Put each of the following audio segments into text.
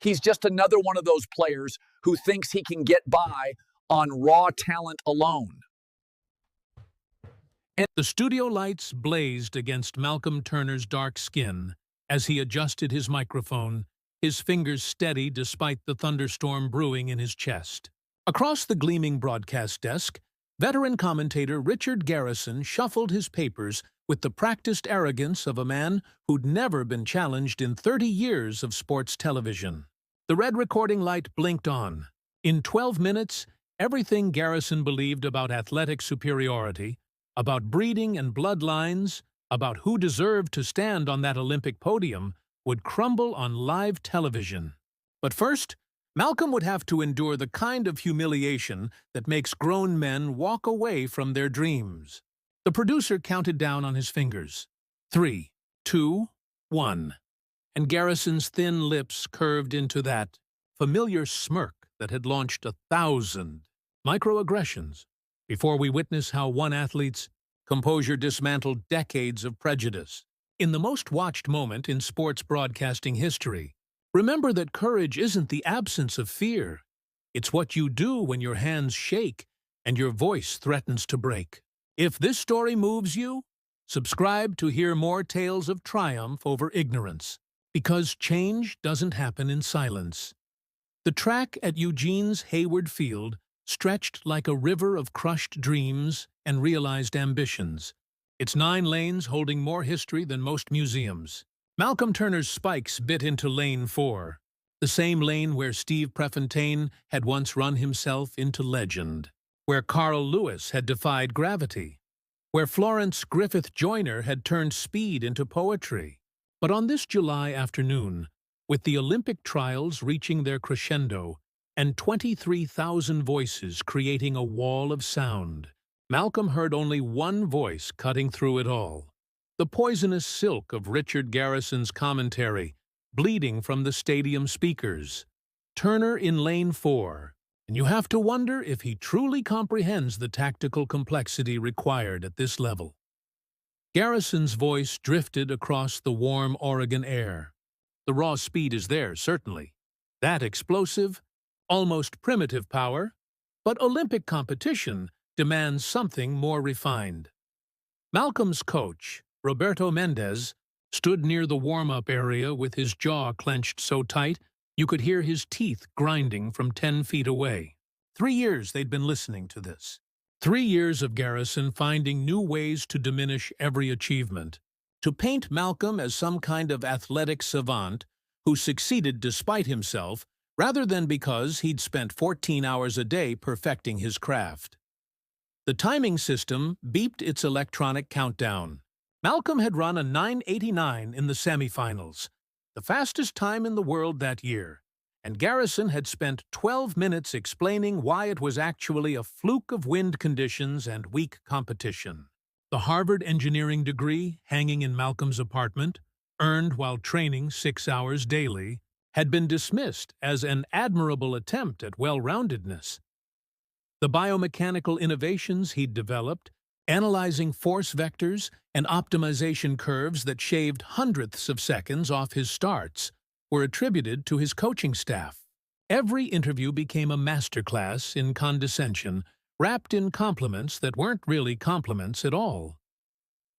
He's just another one of those players who thinks he can get by on raw talent alone. And the studio lights blazed against Malcolm Turner's dark skin as he adjusted his microphone, his fingers steady despite the thunderstorm brewing in his chest. Across the gleaming broadcast desk, veteran commentator Richard Garrison shuffled his papers with the practiced arrogance of a man who'd never been challenged in 30 years of sports television. The red recording light blinked on. In 12 minutes, everything Garrison believed about athletic superiority, about breeding and bloodlines, about who deserved to stand on that Olympic podium, would crumble on live television. But first, Malcolm would have to endure the kind of humiliation that makes grown men walk away from their dreams. The producer counted down on his fingers. 3, 2, 1. And Garrison's thin lips curved into that familiar smirk that had launched 1,000 microaggressions before we witness how one athlete's composure dismantled decades of prejudice. In the most watched moment in sports broadcasting history, remember that courage isn't the absence of fear. It's what you do when your hands shake and your voice threatens to break. If this story moves you, subscribe to hear more tales of triumph over ignorance, because change doesn't happen in silence. The track at Eugene's Hayward Field stretched like a river of crushed dreams and realized ambitions, its 9 lanes holding more history than most museums. Malcolm Turner's spikes bit into lane 4, the same lane where Steve Prefontaine had once run himself into legend, where Carl Lewis had defied gravity, where Florence Griffith Joyner had turned speed into poetry. But on this July afternoon, with the Olympic trials reaching their crescendo and 23,000 voices creating a wall of sound, Malcolm heard only one voice cutting through it all. The poisonous silk of Richard Garrison's commentary, bleeding from the stadium speakers. Turner in lane 4, and you have to wonder if he truly comprehends the tactical complexity required at this level. Garrison's voice drifted across the warm Oregon air. The raw speed is there, certainly. That explosive, almost primitive power, but Olympic competition demands something more refined. Malcolm's coach, Roberto Mendez, stood near the warm-up area with his jaw clenched so tight you could hear his teeth grinding from 10 feet away. 3 years they'd been listening to this. 3 years of Garrison finding new ways to diminish every achievement, to paint Malcolm as some kind of athletic savant who succeeded despite himself rather than because he'd spent 14 hours a day perfecting his craft. The timing system beeped its electronic countdown. Malcolm had run a 9:89 in the semifinals, the fastest time in the world that year, and Garrison had spent 12 minutes explaining why it was actually a fluke of wind conditions and weak competition. The Harvard engineering degree hanging in Malcolm's apartment, earned while training 6 hours daily, had been dismissed as an admirable attempt at well-roundedness. The biomechanical innovations he'd developed, analyzing force vectors and optimization curves that shaved hundredths of seconds off his starts, were attributed to his coaching staff. Every interview became a masterclass in condescension, wrapped in compliments that weren't really compliments at all.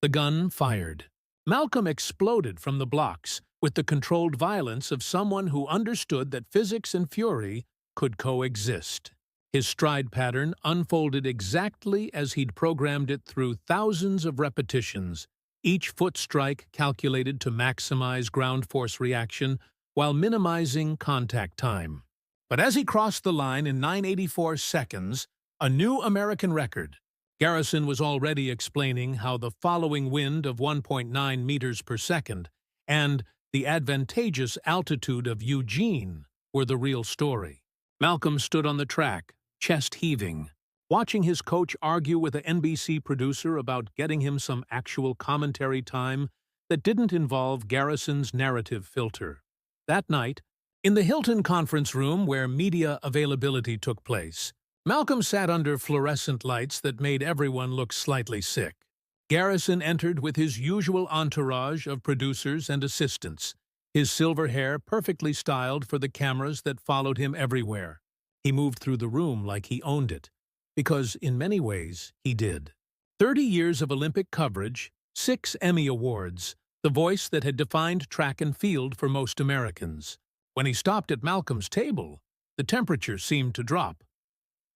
The gun fired. Malcolm exploded from the blocks with the controlled violence of someone who understood that physics and fury could coexist. His stride pattern unfolded exactly as he'd programmed it through thousands of repetitions, each foot strike calculated to maximize ground force reaction while minimizing contact time. But as he crossed the line in 9:84 seconds, a new American record, Garrison was already explaining how the following wind of 1.9 meters per second and the advantageous altitude of Eugene were the real story. Malcolm stood on the track, chest heaving, watching his coach argue with an NBC producer about getting him some actual commentary time that didn't involve Garrison's narrative filter. That night, in the Hilton conference room where media availability took place, Malcolm sat under fluorescent lights that made everyone look slightly sick. Garrison entered with his usual entourage of producers and assistants, his silver hair perfectly styled for the cameras that followed him everywhere. He moved through the room like he owned it, because in many ways he did. 30 years of Olympic coverage, 6 Emmy Awards, the voice that had defined track and field for most Americans. When he stopped at Malcolm's table, the temperature seemed to drop.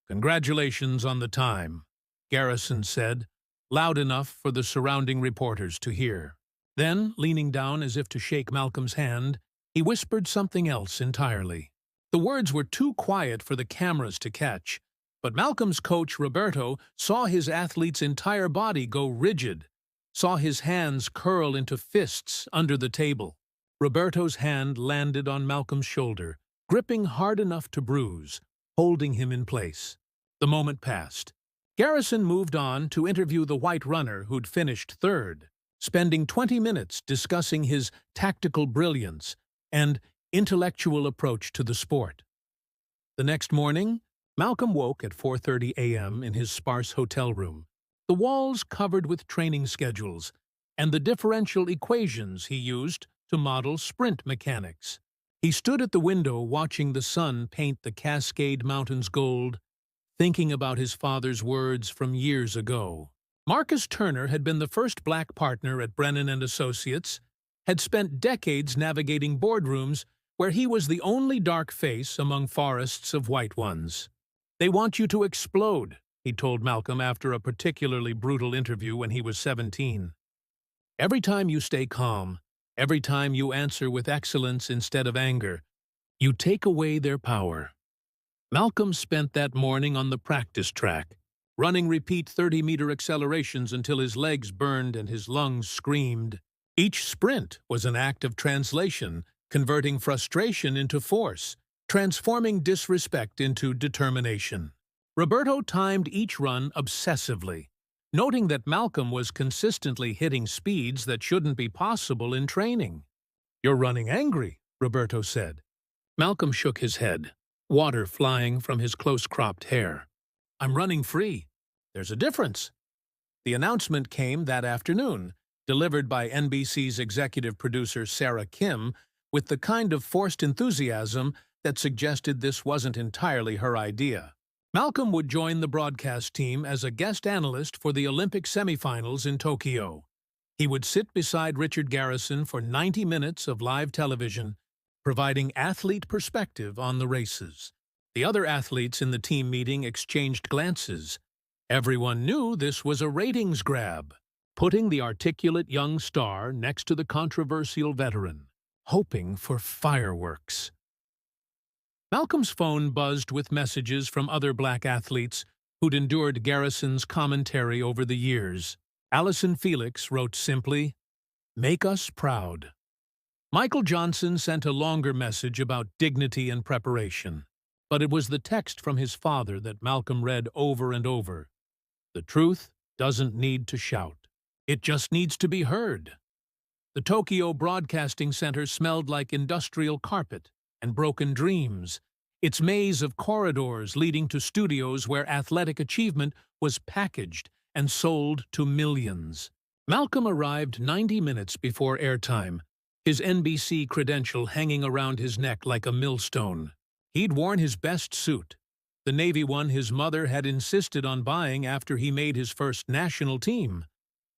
"Congratulations on the time," Garrison said, loud enough for the surrounding reporters to hear. Then, leaning down as if to shake Malcolm's hand, he whispered something else entirely. The words were too quiet for the cameras to catch, but Malcolm's coach, Roberto, saw his athlete's entire body go rigid, saw his hands curl into fists under the table. Roberto's hand landed on Malcolm's shoulder, gripping hard enough to bruise, holding him in place. The moment passed. Garrison moved on to interview the white runner who'd finished third, spending 20 minutes discussing his tactical brilliance and intellectual approach to the sport. The next morning, Malcolm woke at 4:30 a.m. in his sparse hotel room, the walls covered with training schedules and the differential equations he used to model sprint mechanics. He stood at the window watching the sun paint the Cascade Mountains gold, thinking about his father's words from years ago. Marcus Turner had been the first black partner at Brennan & Associates, had spent decades navigating boardrooms where he was the only dark face among forests of white ones. "They want you to explode," he told Malcolm after a particularly brutal interview when he was 17. "Every time you stay calm, every time you answer with excellence instead of anger, you take away their power." Malcolm spent that morning on the practice track, running repeat 30-meter accelerations until his legs burned and his lungs screamed. Each sprint was an act of translation, converting frustration into force, transforming disrespect into determination. Roberto timed each run obsessively, noting that Malcolm was consistently hitting speeds that shouldn't be possible in training. "You're running angry," Roberto said. Malcolm shook his head, water flying from his close-cropped hair. "I'm running free. There's a difference." The announcement came that afternoon, delivered by NBC's executive producer Sarah Kim, with the kind of forced enthusiasm that suggested this wasn't entirely her idea. Malcolm would join the broadcast team as a guest analyst for the Olympic semifinals in Tokyo. He would sit beside Richard Garrison for 90 minutes of live television, providing athlete perspective on the races. The other athletes in the team meeting exchanged glances. Everyone knew this was a ratings grab, putting the articulate young star next to the controversial veteran, hoping for fireworks. Malcolm's phone buzzed with messages from other black athletes who'd endured Garrison's commentary over the years. Allison Felix wrote simply, "Make us proud." Michael Johnson sent a longer message about dignity and preparation, but it was the text from his father that Malcolm read over and over. "The truth doesn't need to shout. It just needs to be heard." The Tokyo Broadcasting Center smelled like industrial carpet and broken dreams, its maze of corridors leading to studios where athletic achievement was packaged and sold to millions. Malcolm arrived 90 minutes before airtime, his NBC credential hanging around his neck like a millstone. He'd worn his best suit, the navy one his mother had insisted on buying after he made his first national team,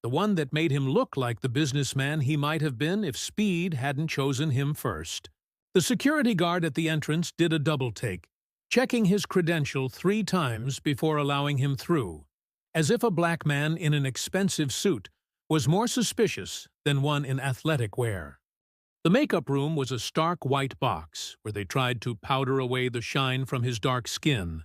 the one that made him look like the businessman he might have been if speed hadn't chosen him first. The security guard at the entrance did a double-take, checking his credential 3 times before allowing him through, as if a black man in an expensive suit was more suspicious than one in athletic wear. The makeup room was a stark white box where they tried to powder away the shine from his dark skin,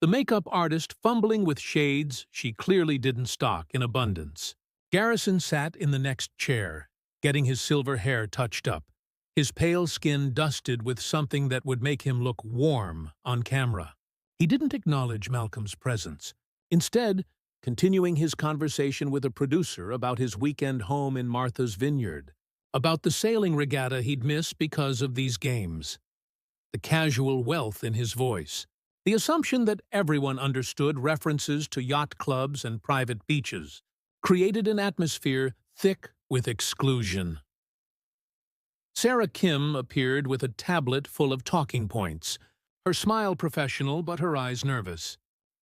the makeup artist fumbling with shades she clearly didn't stock in abundance. Garrison sat in the next chair, getting his silver hair touched up, his pale skin dusted with something that would make him look warm on camera. He didn't acknowledge Malcolm's presence, instead continuing his conversation with a producer about his weekend home in Martha's Vineyard, about the sailing regatta he'd miss because of these games. The casual wealth in his voice, the assumption that everyone understood references to yacht clubs and private beaches, created an atmosphere thick with exclusion. Sarah Kim appeared with a tablet full of talking points, her smile professional but her eyes nervous.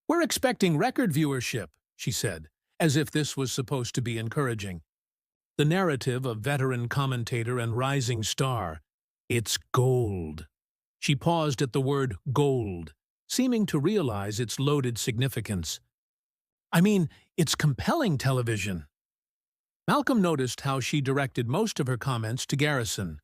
"We're expecting record viewership," she said, as if this was supposed to be encouraging. The narrative of veteran commentator and rising star. "It's gold." She paused at the word gold, seeming to realize its loaded significance. "I mean, it's compelling television." Malcolm noticed how she directed most of her comments to Garrison,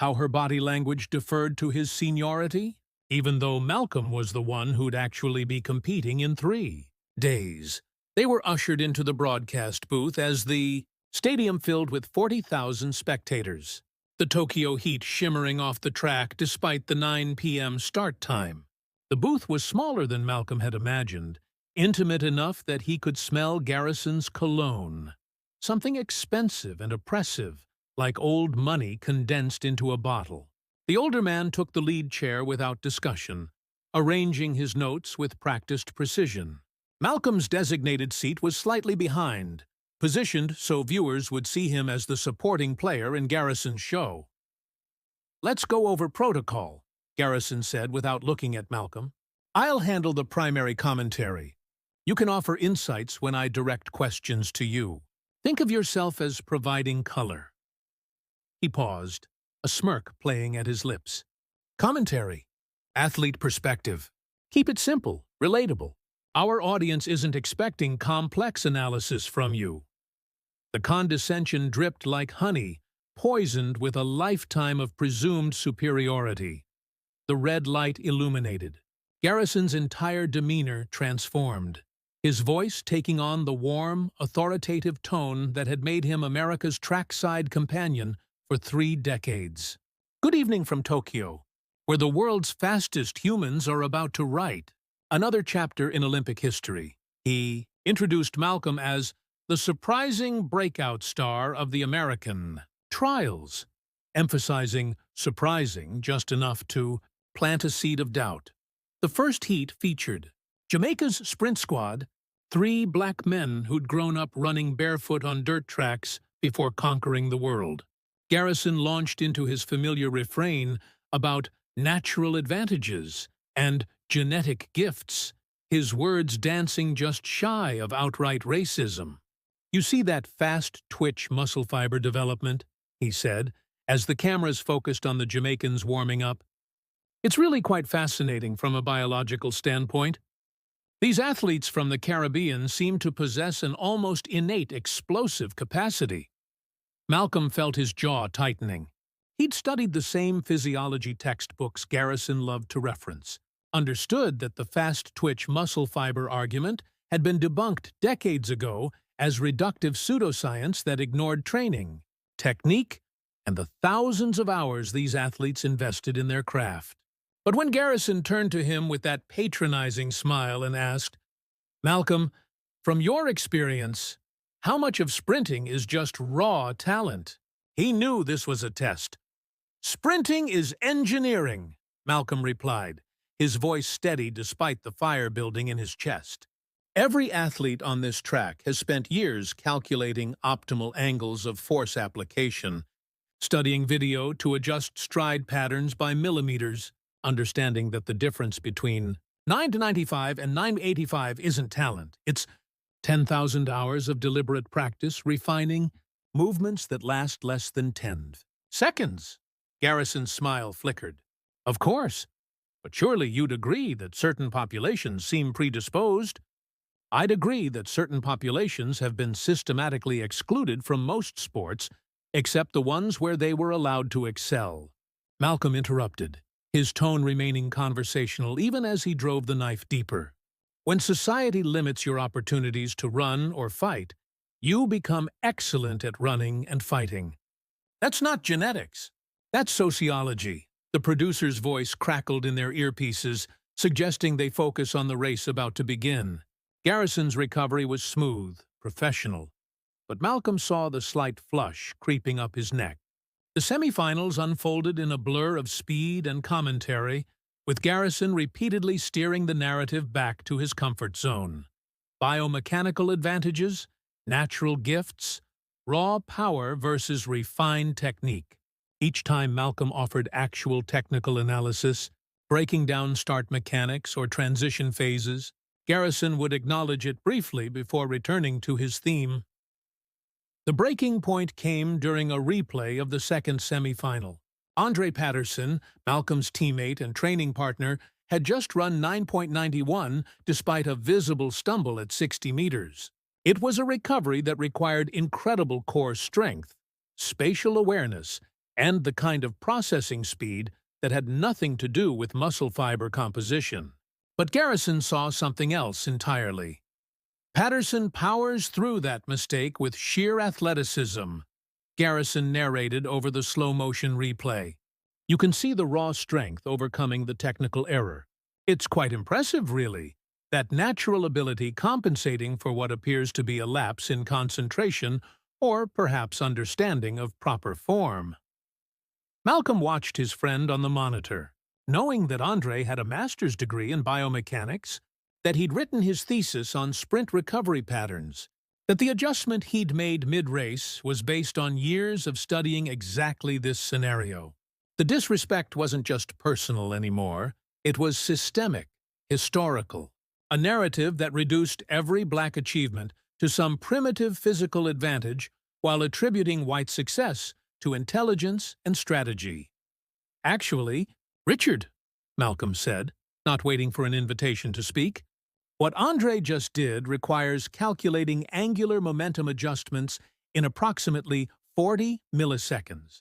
how her body language deferred to his seniority, even though Malcolm was the one who'd actually be competing in 3 days. They were ushered into the broadcast booth as the stadium filled with 40,000 spectators, the Tokyo heat shimmering off the track despite the 9 p.m. start time. The booth was smaller than Malcolm had imagined, intimate enough that he could smell Garrison's cologne. Something expensive and oppressive, like old money condensed into a bottle. The older man took the lead chair without discussion, arranging his notes with practiced precision. Malcolm's designated seat was slightly behind, positioned so viewers would see him as the supporting player in Garrison's show. "Let's go over protocol," Garrison said without looking at Malcolm. "I'll handle the primary commentary. You can offer insights when I direct questions to you. Think of yourself as providing color." He paused, a smirk playing at his lips. "Commentary. Athlete perspective. Keep it simple, relatable. Our audience isn't expecting complex analysis from you." The condescension dripped like honey, poisoned with a lifetime of presumed superiority. The red light illuminated. Garrison's entire demeanor transformed, his voice taking on the warm, authoritative tone that had made him America's trackside companion for 3 decades. "Good evening from Tokyo, where the world's fastest humans are about to write another chapter in Olympic history." He introduced Malcolm as the surprising breakout star of the American trials, emphasizing surprising just enough to plant a seed of doubt. The first heat featured Jamaica's sprint squad, 3 black men who'd grown up running barefoot on dirt tracks before conquering the world. Garrison launched into his familiar refrain about natural advantages and genetic gifts, his words dancing just shy of outright racism. "You see that fast twitch muscle fiber development?" he said, as the cameras focused on the Jamaicans warming up. "It's really quite fascinating from a biological standpoint. These athletes from the Caribbean seem to possess an almost innate explosive capacity." Malcolm felt his jaw tightening. He'd studied the same physiology textbooks Garrison loved to reference, understood that the fast-twitch muscle fiber argument had been debunked decades ago as reductive pseudoscience that ignored training, technique, and the thousands of hours these athletes invested in their craft. But when Garrison turned to him with that patronizing smile and asked, "Malcolm, from your experience, how much of sprinting is just raw talent?" he knew this was a test. "Sprinting is engineering," Malcolm replied, his voice steady despite the fire building in his chest. "Every athlete on this track has spent years calculating optimal angles of force application, studying video to adjust stride patterns by millimeters, understanding that the difference between 9 to 95 and 9 to 85 isn't talent. It's 10,000 hours of deliberate practice refining movements that last less than 10 seconds. Garrison's smile flickered. "Of course, but surely you'd agree that certain populations seem predisposed." "I'd agree that certain populations have been systematically excluded from most sports, except the ones where they were allowed to excel." Malcolm interrupted, his tone remaining conversational even as he drove the knife deeper. "When society limits your opportunities to run or fight, you become excellent at running and fighting. That's not genetics. That's sociology." The producer's voice crackled in their earpieces, suggesting they focus on the race about to begin. Garrison's recovery was smooth, professional, but Malcolm saw the slight flush creeping up his neck. The semifinals unfolded in a blur of speed and commentary, with Garrison repeatedly steering the narrative back to his comfort zone. Biomechanical advantages, natural gifts, raw power versus refined technique. Each time Malcolm offered actual technical analysis, breaking down start mechanics or transition phases, Garrison would acknowledge it briefly before returning to his theme. The breaking point came during a replay of the second semifinal. Andre Patterson, Malcolm's teammate and training partner, had just run 9.91 despite a visible stumble at 60 meters. It was a recovery that required incredible core strength, spatial awareness, and the kind of processing speed that had nothing to do with muscle fiber composition. But Garrison saw something else entirely. Patterson powers through that mistake with sheer athleticism, Garrison narrated over the slow-motion replay. You can see the raw strength overcoming the technical error. It's quite impressive, really, that natural ability compensating for what appears to be a lapse in concentration or perhaps understanding of proper form. Malcolm watched his friend on the monitor, knowing that Andre had a master's degree in biomechanics, that he'd written his thesis on sprint recovery patterns, that the adjustment he'd made mid-race was based on years of studying exactly this scenario. The disrespect wasn't just personal anymore, it was systemic, historical, a narrative that reduced every black achievement to some primitive physical advantage while attributing white success to intelligence and strategy. Actually, Richard, Malcolm said, not waiting for an invitation to speak, what Andre just did requires calculating angular momentum adjustments in approximately 40 milliseconds.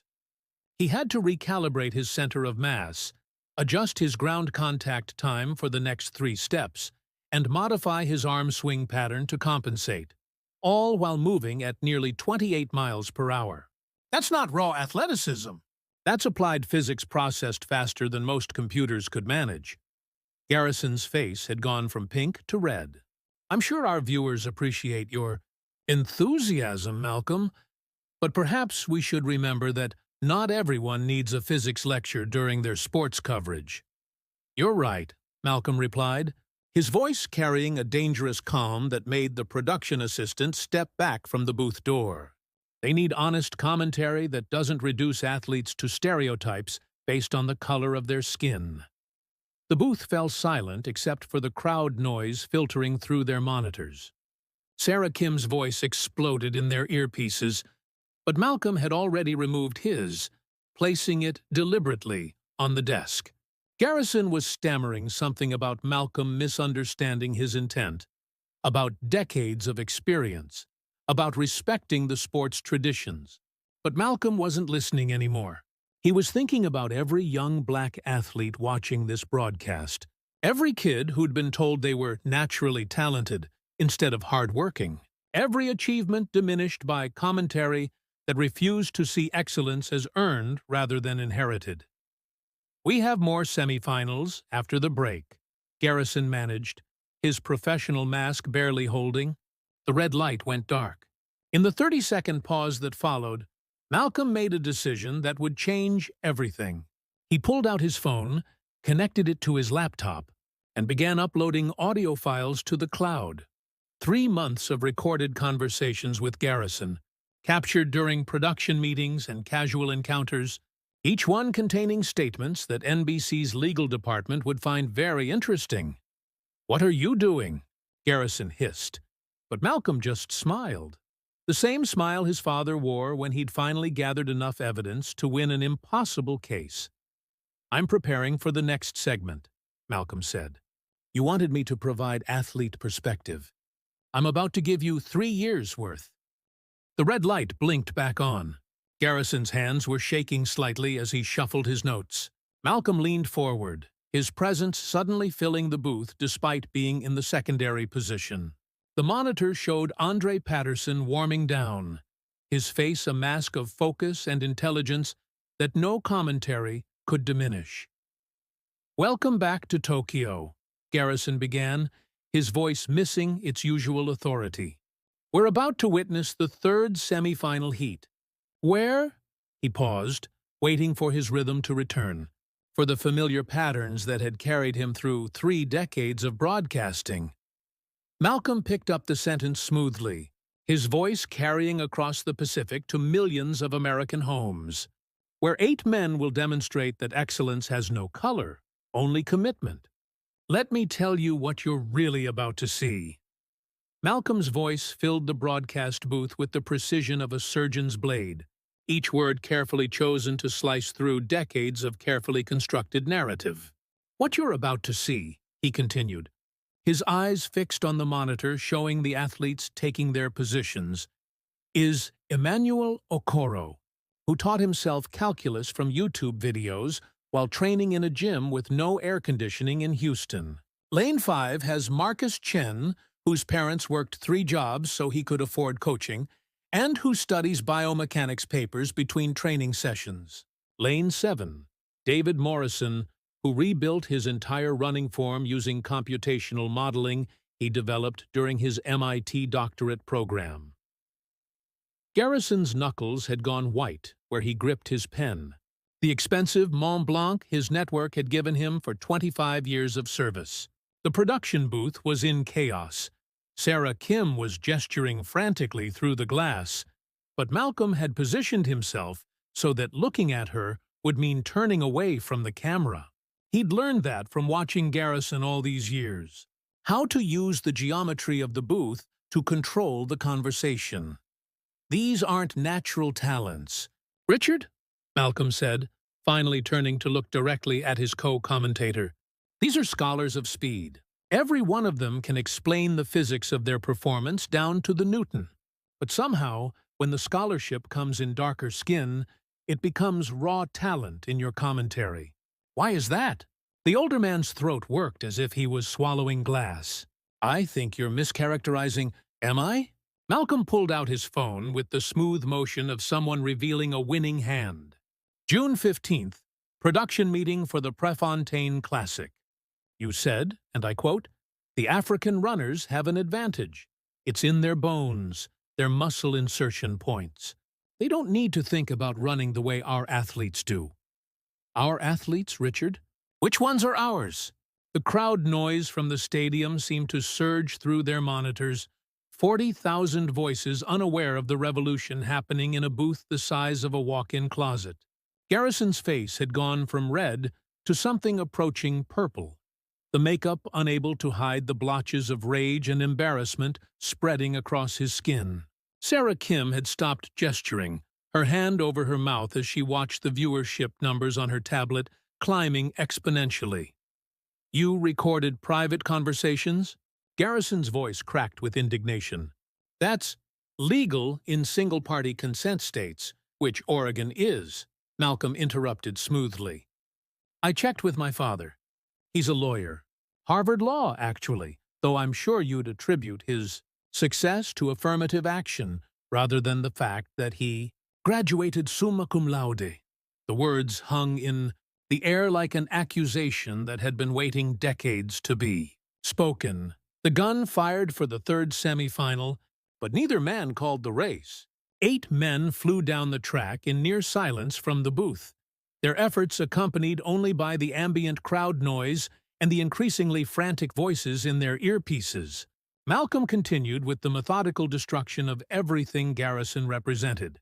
He had to recalibrate his center of mass, adjust his ground contact time for the next 3 steps, and modify his arm swing pattern to compensate, all while moving at nearly 28 miles per hour. That's not raw athleticism. That's applied physics processed faster than most computers could manage. Garrison's face had gone from pink to red. I'm sure our viewers appreciate your enthusiasm, Malcolm, but perhaps we should remember that not everyone needs a physics lecture during their sports coverage. You're right, Malcolm replied, his voice carrying a dangerous calm that made the production assistant step back from the booth door. They need honest commentary that doesn't reduce athletes to stereotypes based on the color of their skin. The booth fell silent except for the crowd noise filtering through their monitors. Sarah Kim's voice exploded in their earpieces, but Malcolm had already removed his, placing it deliberately on the desk. Garrison was stammering something about Malcolm misunderstanding his intent, about decades of experience, about respecting the sport's traditions. But Malcolm wasn't listening anymore. He was thinking about every young black athlete watching this broadcast, every kid who'd been told they were naturally talented instead of hardworking, every achievement diminished by commentary that refused to see excellence as earned rather than inherited. We have more semifinals after the break, Garrison managed, his professional mask barely holding. The red light went dark. In the 30-second pause that followed, Malcolm made a decision that would change everything. He pulled out his phone, connected it to his laptop, and began uploading audio files to the cloud. 3 months of recorded conversations with Garrison, captured during production meetings and casual encounters, each one containing statements that NBC's legal department would find very interesting. "What are you doing?" Garrison hissed, but Malcolm just smiled. The same smile his father wore when he'd finally gathered enough evidence to win an impossible case. "I'm preparing for the next segment," Malcolm said. "You wanted me to provide athlete perspective. I'm about to give you 3 years' worth." The red light blinked back on. Garrison's hands were shaking slightly as he shuffled his notes. Malcolm leaned forward, his presence suddenly filling the booth despite being in the secondary position. The monitor showed Andre Patterson warming down, his face a mask of focus and intelligence that no commentary could diminish. "Welcome back to Tokyo," Garrison began, his voice missing its usual authority. "We're about to witness the 3rd semifinal heat. Where?" He paused, waiting for his rhythm to return, for the familiar patterns that had carried him through 3 decades of broadcasting. Malcolm picked up the sentence smoothly, his voice carrying across the Pacific to millions of American homes. where 8 men will demonstrate that excellence has no color, only commitment. Let me tell you what you're really about to see. Malcolm's voice filled the broadcast booth with the precision of a surgeon's blade, each word carefully chosen to slice through decades of carefully constructed narrative. What you're about to see, he continued, his eyes fixed on the monitor showing the athletes taking their positions, is Emmanuel Okoro, who taught himself calculus from YouTube videos while training in a gym with no air conditioning in Houston. Lane 5 has Marcus Chen, whose parents worked 3 jobs so he could afford coaching, and who studies biomechanics papers between training sessions. Lane 7, David Morrison, who rebuilt his entire running form using computational modeling he developed during his MIT doctorate program. Garrison's knuckles had gone white where he gripped his pen, the expensive Mont Blanc his network had given him for 25 years of service. The production booth was in chaos. Sarah Kim was gesturing frantically through the glass, but Malcolm had positioned himself so that looking at her would mean turning away from the camera. He'd learned that from watching Garrison all these years. How to use the geometry of the booth to control the conversation. These aren't natural talents. Richard? Malcolm said, finally turning to look directly at his co-commentator. These are scholars of speed. Every one of them can explain the physics of their performance down to the Newton. But somehow, when the scholarship comes in darker skin, it becomes raw talent in your commentary. Why is that? The older man's throat worked as if he was swallowing glass. I think you're mischaracterizing. Am I? Malcolm pulled out his phone with the smooth motion of someone revealing a winning hand. June 15th, production meeting for the Prefontaine Classic. You said, and I quote, "The African runners have an advantage. It's in their bones, their muscle insertion points. They don't need to think about running the way our athletes do." Our athletes, Richard? Which ones are ours? The crowd noise from the stadium seemed to surge through their monitors, 40,000 voices unaware of the revolution happening in a booth the size of a walk-in closet. Garrison's face had gone from red to something approaching purple, the makeup unable to hide the blotches of rage and embarrassment spreading across his skin. Sarah Kim had stopped gesturing, her hand over her mouth as she watched the viewership numbers on her tablet climbing exponentially. You recorded private conversations? Garrison's voice cracked with indignation. That's legal in single-party consent states, which Oregon is, Malcolm interrupted smoothly. I checked with my father. He's a lawyer. Harvard Law, actually, though I'm sure you'd attribute his success to affirmative action rather than the fact that he graduated summa cum laude. The words hung in the air like an accusation that had been waiting decades to be spoken. The gun fired for the third semifinal, but neither man called the race. 8 men flew down the track in near silence from the booth, their efforts accompanied only by the ambient crowd noise and the increasingly frantic voices in their earpieces. Malcolm continued with the methodical destruction of everything Garrison represented.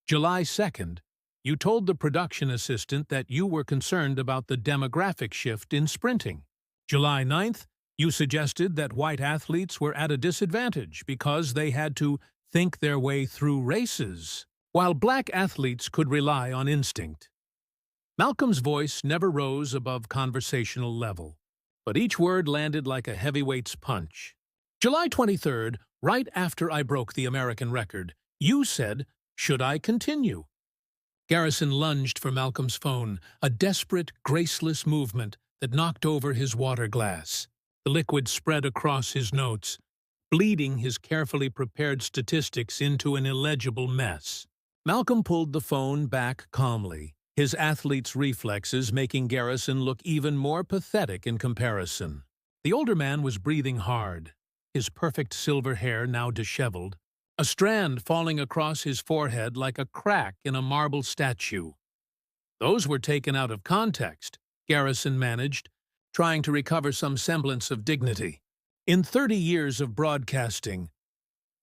July 2nd, you told the production assistant that you were concerned about the demographic shift in sprinting. July 9th, you suggested that white athletes were at a disadvantage because they had to think their way through races, while black athletes could rely on instinct. Malcolm's voice never rose above conversational level, but each word landed like a heavyweight's punch. July 23rd, right after I broke the American record, you said, "Should I continue?" Garrison lunged for Malcolm's phone, a desperate, graceless movement that knocked over his water glass. The liquid spread across his notes, bleeding his carefully prepared statistics into an illegible mess. Malcolm pulled the phone back calmly, his athlete's reflexes making Garrison look even more pathetic in comparison. The older man was breathing hard, his perfect silver hair now disheveled, a strand falling across his forehead like a crack in a marble statue. Those were taken out of context, Garrison managed, trying to recover some semblance of dignity. In 30 years of broadcasting,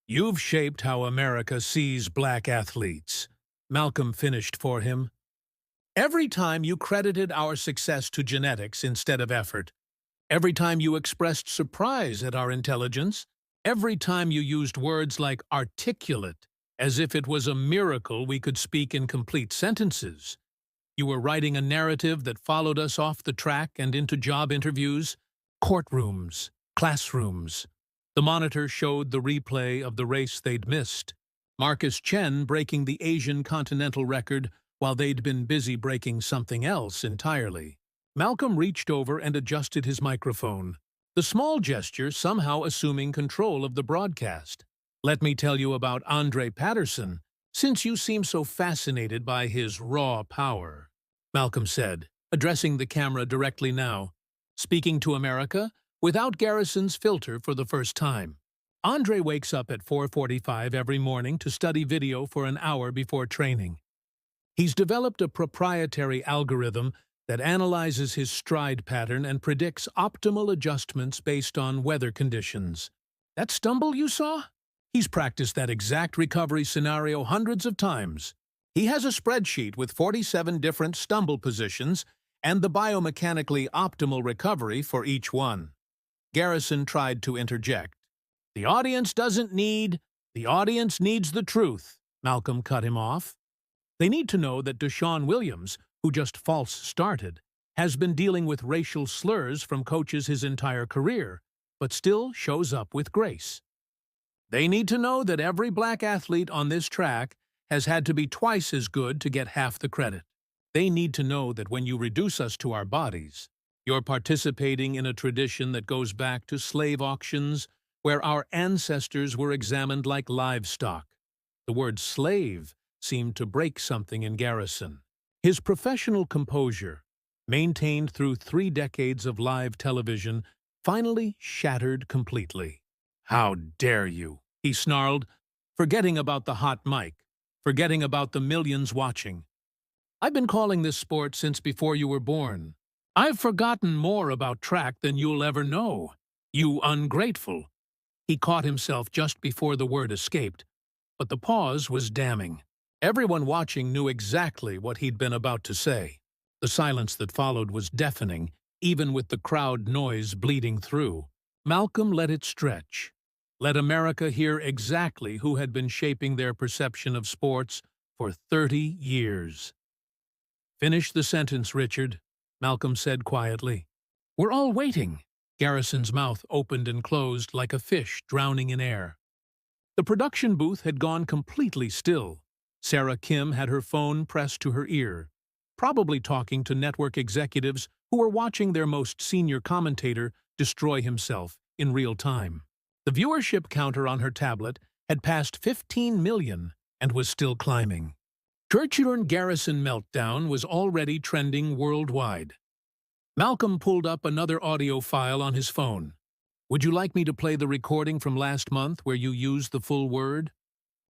you've shaped how America sees black athletes, Malcolm finished for him. Every time you credited our success to genetics instead of effort, every time you expressed surprise at our intelligence, every time you used words like articulate, as if it was a miracle we could speak in complete sentences, you were writing a narrative that followed us off the track and into job interviews, courtrooms, classrooms. The monitor showed the replay of the race they'd missed. Marcus Chen breaking the Asian Continental record while they'd been busy breaking something else entirely. Malcolm reached over and adjusted his microphone, the small gesture somehow assuming control of the broadcast. Let me tell you about Andre Patterson, since you seem so fascinated by his raw power, Malcolm said, addressing the camera directly now, speaking to America without Garrison's filter for the first time. Andre wakes up at 4:45 every morning to study video for an hour before training. He's developed a proprietary algorithm that analyzes his stride pattern and predicts optimal adjustments based on weather conditions. That stumble you saw? He's practiced that exact recovery scenario hundreds of times. He has a spreadsheet with 47 different stumble positions and the biomechanically optimal recovery for each one. Garrison tried to interject. The audience needs the truth, Malcolm cut him off. They need to know that Deshaun Williams, who just false started, has been dealing with racial slurs from coaches his entire career, but still shows up with grace. They need to know that every black athlete on this track has had to be twice as good to get half the credit. They need to know that when you reduce us to our bodies, you're participating in a tradition that goes back to slave auctions where our ancestors were examined like livestock. The word slave seemed to break something in Garrison. His professional composure, maintained through 3 decades of live television, finally shattered completely. "How dare you?" he snarled, forgetting about the hot mic, forgetting about the millions watching. "I've been calling this sport since before you were born. I've forgotten more about track than you'll ever know. You ungrateful." He caught himself just before the word escaped, but the pause was damning. Everyone watching knew exactly what he'd been about to say. The silence that followed was deafening, even with the crowd noise bleeding through. Malcolm let it stretch. Let America hear exactly who had been shaping their perception of sports for 30 years. "Finish the sentence, Richard," Malcolm said quietly. "We're all waiting." Garrison's mouth opened and closed like a fish drowning in air. The production booth had gone completely still. Sarah Kim had her phone pressed to her ear, probably talking to network executives who were watching their most senior commentator destroy himself in real time. The viewership counter on her tablet had passed 15 million and was still climbing. Gertrude Garrison meltdown was already trending worldwide. Malcolm pulled up another audio file on his phone. "Would you like me to play the recording from last month where you used the full word?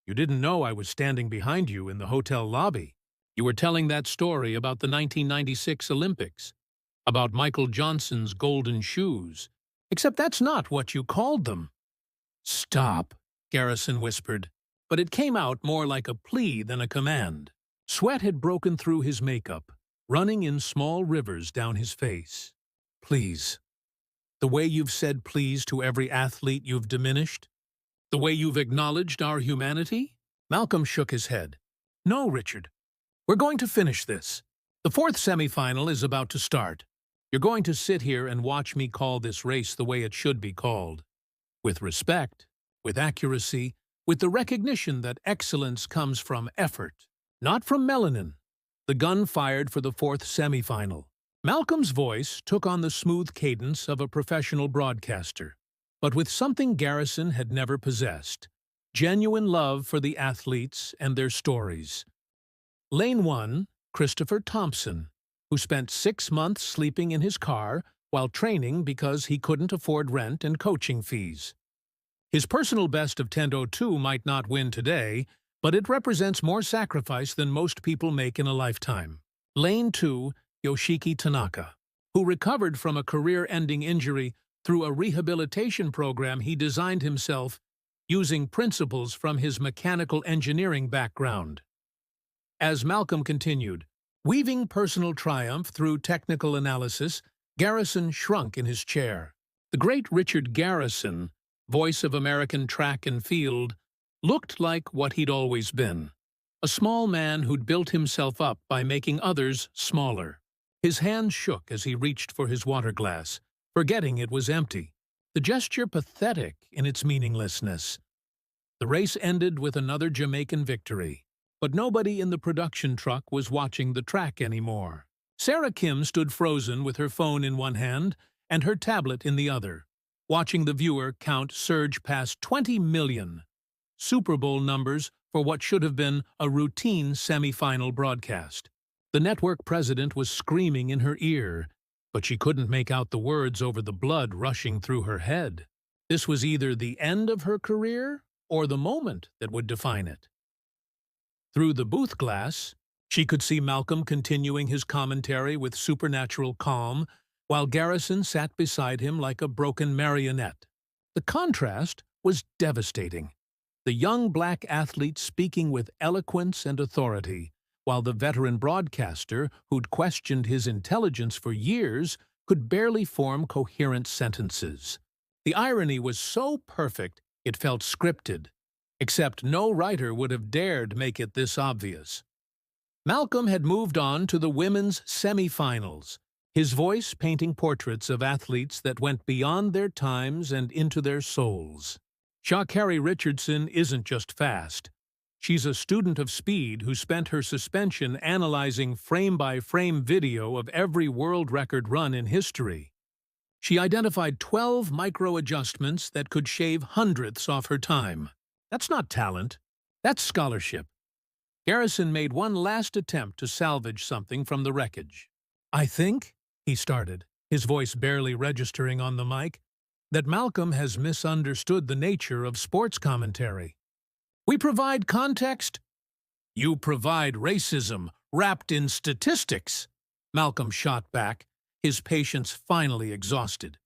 You didn't know I was standing behind you in the hotel lobby. You were telling that story about the 1996 Olympics, about Michael Johnson's golden shoes, except that's not what you called them." "Stop," Garrison whispered, but it came out more like a plea than a command. Sweat had broken through his makeup, running in small rivers down his face. "Please. The way you've said please to every athlete you've diminished? The way you've acknowledged our humanity?" Malcolm shook his head. "No, Richard. We're going to finish this. The 4th semifinal is about to start. You're going to sit here and watch me call this race the way it should be called. With respect, with accuracy, with the recognition that excellence comes from effort, not from melanin." The gun fired for the 4th semifinal. Malcolm's voice took on the smooth cadence of a professional broadcaster, but with something Garrison had never possessed: genuine love for the athletes and their stories. Lane 1, Christopher Thompson, who spent 6 months sleeping in his car while training because he couldn't afford rent and coaching fees. His personal best of 10:02 might not win today, but it represents more sacrifice than most people make in a lifetime. Lane 2, Yoshiki Tanaka, who recovered from a career-ending injury through a rehabilitation program he designed himself using principles from his mechanical engineering background. As Malcolm continued, Weaving personal triumph through technical analysis, Garrison shrunk in his chair. The great Richard Garrison, voice of American track and field, looked like what he'd always been. A small man who'd built himself up by making others smaller. His hand shook as he reached for his water glass, forgetting it was empty, the gesture pathetic in its meaninglessness. The race ended with another Jamaican victory, but nobody in the production truck was watching the track anymore. Sarah Kim stood frozen with her phone in one hand and her tablet in the other, watching the viewer count surge past 20 million. Super Bowl numbers for what should have been a routine semi-final broadcast. The network president was screaming in her ear, but she couldn't make out the words over the blood rushing through her head. This was either the end of her career or the moment that would define it. Through the booth glass, she could see Malcolm continuing his commentary with supernatural calm, while Garrison sat beside him like a broken marionette. The contrast was devastating. The young black athlete speaking with eloquence and authority, while the veteran broadcaster, who'd questioned his intelligence for years, could barely form coherent sentences. The irony was so perfect it felt scripted, except no writer would have dared make it this obvious. Malcolm had moved on to the women's semifinals, his voice painting portraits of athletes that went beyond their times and into their souls. Sha'Carri Richardson isn't just fast. She's a student of speed who spent her suspension analyzing frame-by-frame video of every world record run in history. She identified 12 micro-adjustments that could shave hundredths off her time. That's not talent. That's scholarship. Garrison made one last attempt to salvage something from the wreckage. "I think," he started, his voice barely registering on the mic, "that Malcolm has misunderstood the nature of sports commentary. We provide context. You provide racism wrapped in statistics," Malcolm shot back, his patience finally exhausted.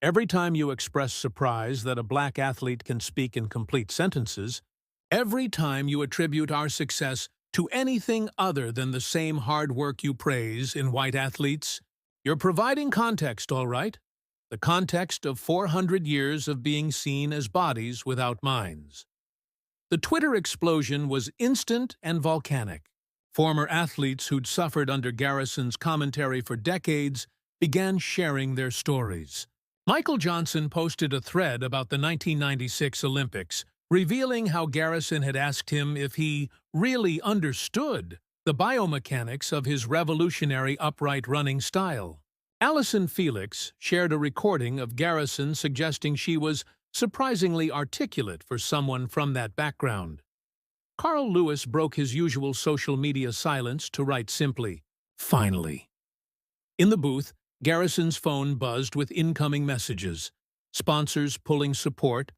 "Every time you express surprise that a black athlete can speak in complete sentences, every time you attribute our success to anything other than the same hard work you praise in white athletes, you're providing context, all right. The context of 400 years of being seen as bodies without minds." The Twitter explosion was instant and volcanic. Former athletes who'd suffered under Garrison's commentary for decades began sharing their stories. Michael Johnson posted a thread about the 1996 Olympics, revealing how Garrison had asked him if he really understood the biomechanics of his revolutionary upright running style. Allison Felix shared a recording of Garrison suggesting she was surprisingly articulate for someone from that background. Carl Lewis broke his usual social media silence to write simply, "Finally." In the booth, Garrison's phone buzzed with incoming messages, sponsors pulling support,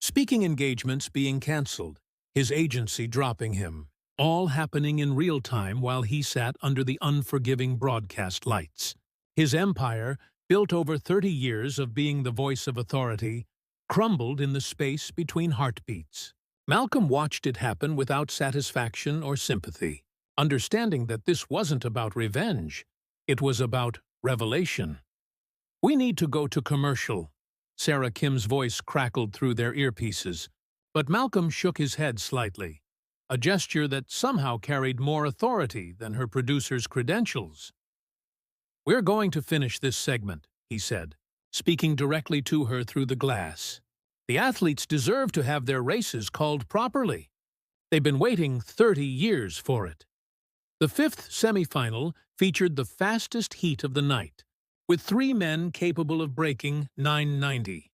speaking engagements being cancelled, his agency dropping him, all happening in real time while he sat under the unforgiving broadcast lights. His empire, built over 30 years of being the voice of authority, crumbled in the space between heartbeats. Malcolm watched it happen without satisfaction or sympathy, understanding that this wasn't about revenge, it was about revelation. "We need to go to commercial." Sarah Kim's voice crackled through their earpieces, but Malcolm shook his head slightly, a gesture that somehow carried more authority than her producer's credentials. "We're going to finish this segment," he said, speaking directly to her through the glass. "The athletes deserve to have their races called properly. They've been waiting 30 years for it." The fifth semifinal featured the fastest heat of the night, with 3 men capable of breaking 990.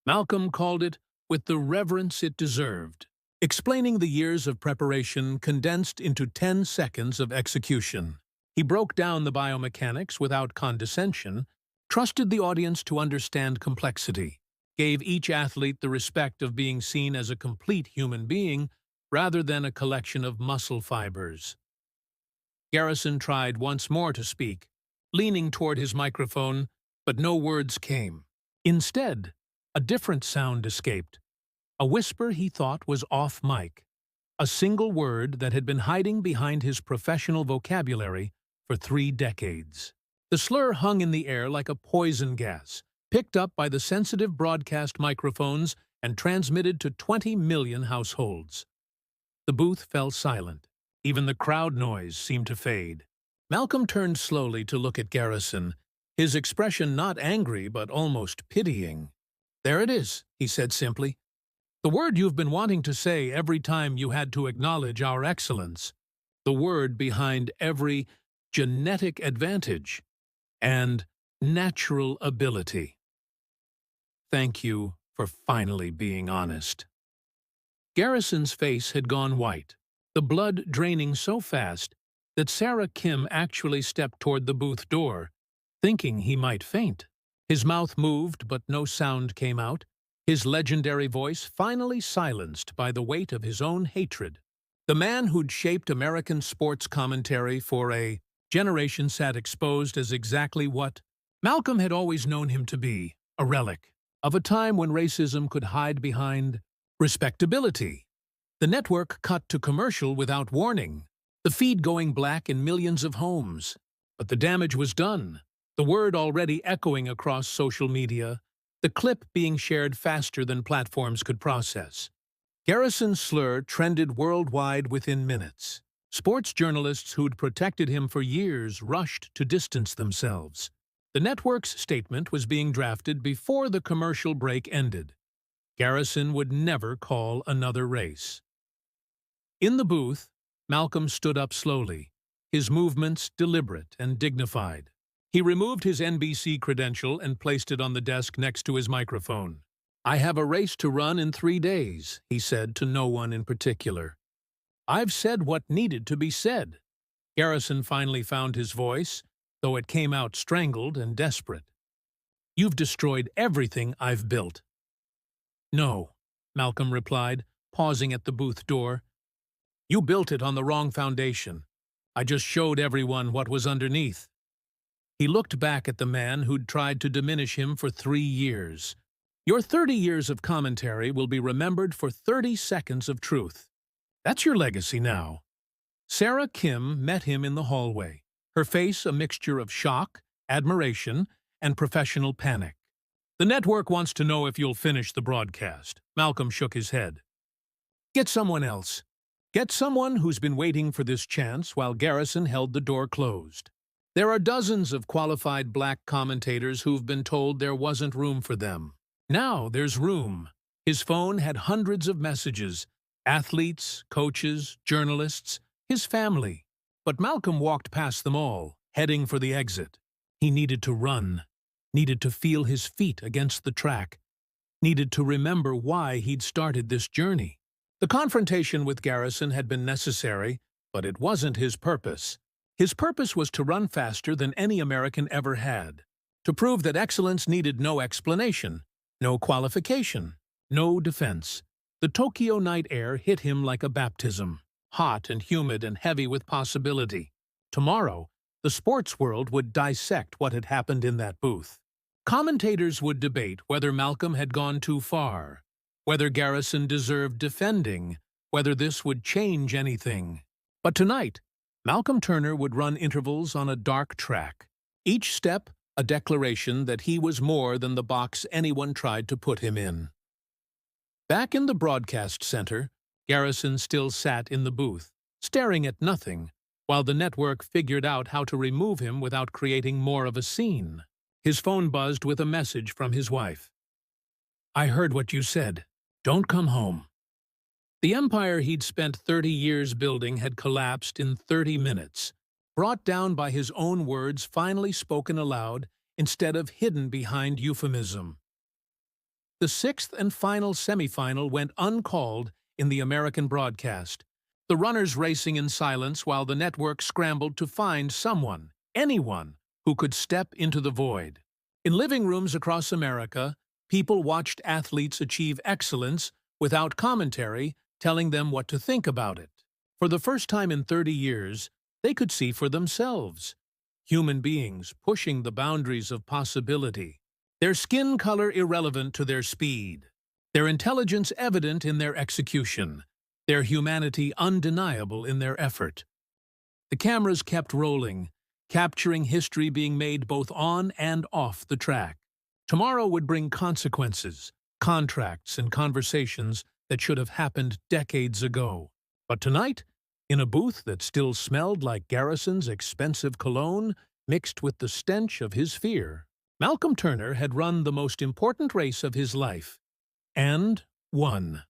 Malcolm called it with the reverence it deserved, explaining the years of preparation condensed into 10 seconds of execution. He broke down the biomechanics without condescension, trusted the audience to understand complexity, gave each athlete the respect of being seen as a complete human being rather than a collection of muscle fibers. Garrison tried once more to speak, leaning toward his microphone, but no words came. Instead, a different sound escaped, a whisper he thought was off mic. a single word that had been hiding behind his professional vocabulary for 3 decades. The slur hung in the air like a poison gas, picked up by the sensitive broadcast microphones and transmitted to 20 million households. The booth fell silent. Even the crowd noise seemed to fade. Malcolm turned slowly to look at Garrison, his expression not angry but almost pitying. "There it is," he said simply. "The word you've been wanting to say every time you had to acknowledge our excellence. The word behind every genetic advantage and natural ability. Thank you for finally being honest." Garrison's face had gone white, the blood draining so fast that Sarah Kim actually stepped toward the booth door, thinking he might faint. His mouth moved, but no sound came out, his legendary voice finally silenced by the weight of his own hatred. The man who'd shaped American sports commentary for a generation sat exposed as exactly what Malcolm had always known him to be, a relic of a time when racism could hide behind respectability. The network cut to commercial without warning, the feed going black in millions of homes. But the damage was done, the word already echoing across social media, the clip being shared faster than platforms could process. Garrison's slur trended worldwide within minutes. Sports journalists who'd protected him for years rushed to distance themselves. The network's statement was being drafted before the commercial break ended. Garrison would never call another race. In the booth, Malcolm stood up slowly, his movements deliberate and dignified. He removed his NBC credential and placed it on the desk next to his microphone. "I have a race to run in 3 days," he said to no one in particular. "I've said what needed to be said." Garrison finally found his voice, though it came out strangled and desperate. "You've destroyed everything I've built." "No," Malcolm replied, pausing at the booth door. "You built it on the wrong foundation. I just showed everyone what was underneath." He looked back at the man who'd tried to diminish him for 3 years. "Your 30 years of commentary will be remembered for 30 seconds of truth. That's your legacy now." Sarah Kim met him in the hallway, her face a mixture of shock, admiration, and professional panic. "The network wants to know if you'll finish the broadcast." Malcolm shook his head. "Get someone else. Get someone who's been waiting for this chance while Garrison held the door closed. There are dozens of qualified black commentators who've been told there wasn't room for them. Now there's room." His phone had hundreds of messages, athletes, coaches, journalists, his family. But Malcolm walked past them all, heading for the exit. He needed to run, needed to feel his feet against the track, needed to remember why he'd started this journey. The confrontation with Garrison had been necessary, but it wasn't his purpose. His purpose was to run faster than any American ever had, to prove that excellence needed no explanation, no qualification, no defense. The Tokyo night air hit him like a baptism, hot and humid and heavy with possibility. Tomorrow, the sports world would dissect what had happened in that booth. Commentators would debate whether Malcolm had gone too far, whether Garrison deserved defending, whether this would change anything. But tonight, Malcolm Turner would run intervals on a dark track, each step a declaration that he was more than the box anyone tried to put him in. Back in the broadcast center, Garrison still sat in the booth, staring at nothing, while the network figured out how to remove him without creating more of a scene. His phone buzzed with a message from his wife. "I heard what you said. Don't come home." The empire he'd spent 30 years building had collapsed in 30 minutes, brought down by his own words finally spoken aloud instead of hidden behind euphemism. The 6th and final semifinal went uncalled in the American broadcast, the runners racing in silence while the network scrambled to find someone, anyone, who could step into the void. In living rooms across America, people watched athletes achieve excellence without commentary telling them what to think about it. For the first time in 30 years, they could see for themselves. Human beings pushing the boundaries of possibility. Their skin color irrelevant to their speed. Their intelligence evident in their execution. their humanity undeniable in their effort. The cameras kept rolling, capturing history being made both on and off the track. Tomorrow would bring consequences, contracts, and conversations that should have happened decades ago. But tonight, in a booth that still smelled like Garrison's expensive cologne mixed with the stench of his fear, Malcolm Turner had run the most important race of his life, and won.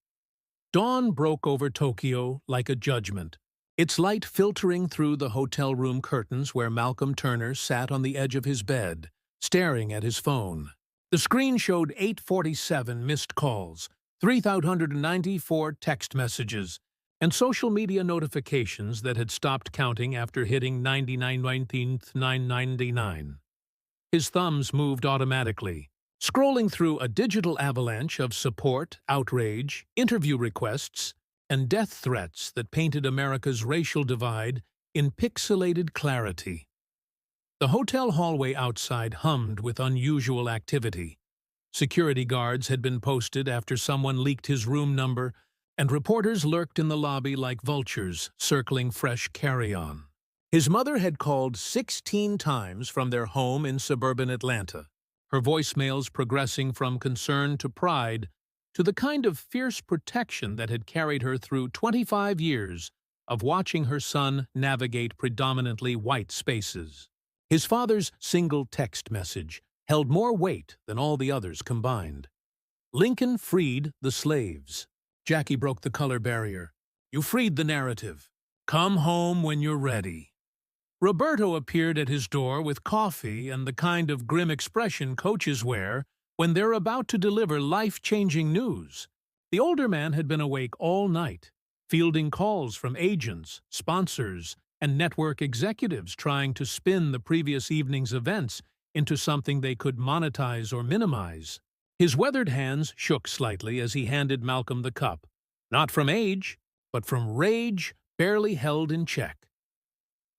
Dawn broke over Tokyo like a judgment, its light filtering through the hotel room curtains where Malcolm Turner sat on the edge of his bed, staring at his phone. The screen showed 847 missed calls, 3,394 text messages, and social media notifications that had stopped counting after hitting 99,999. His thumbs moved automatically, scrolling through a digital avalanche of support, outrage, interview requests, and death threats that painted America's racial divide in pixelated clarity. The hotel hallway outside hummed with unusual activity. Security guards had been posted after someone leaked his room number, and reporters lurked in the lobby like vultures circling fresh carry-on. His mother had called 16 times from their home in suburban Atlanta, her voicemails progressing from concern to pride to the kind of fierce protection that had carried her through 25 years of watching her son navigate predominantly white spaces. His father's single text message held more weight than all the others combined. Lincoln freed the slaves. Jackie broke the color barrier. You freed the narrative. Come home when you're ready. Roberto appeared at his door with coffee and the kind of grim expression coaches wear when they're about to deliver life-changing news. The older man had been awake all night, fielding calls from agents, sponsors, and network executives trying to spin the previous evening's events into something they could monetize or minimize. His weathered hands shook slightly as he handed Malcolm the cup, not from age, but from rage barely held in check.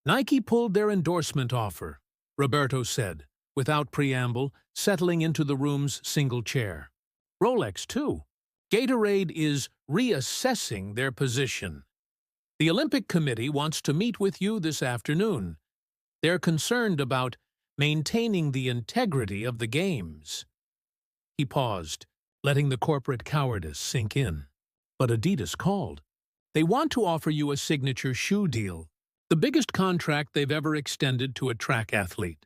Nike pulled their endorsement offer, Roberto said, without preamble, settling into the room's single chair. Rolex, too. Gatorade is reassessing their position. The Olympic Committee wants to meet with you this afternoon. They're concerned about maintaining the integrity of the games. He paused, letting the corporate cowardice sink in. But Adidas called. They want to offer you a signature shoe deal, the biggest contract they've ever extended to a track athlete.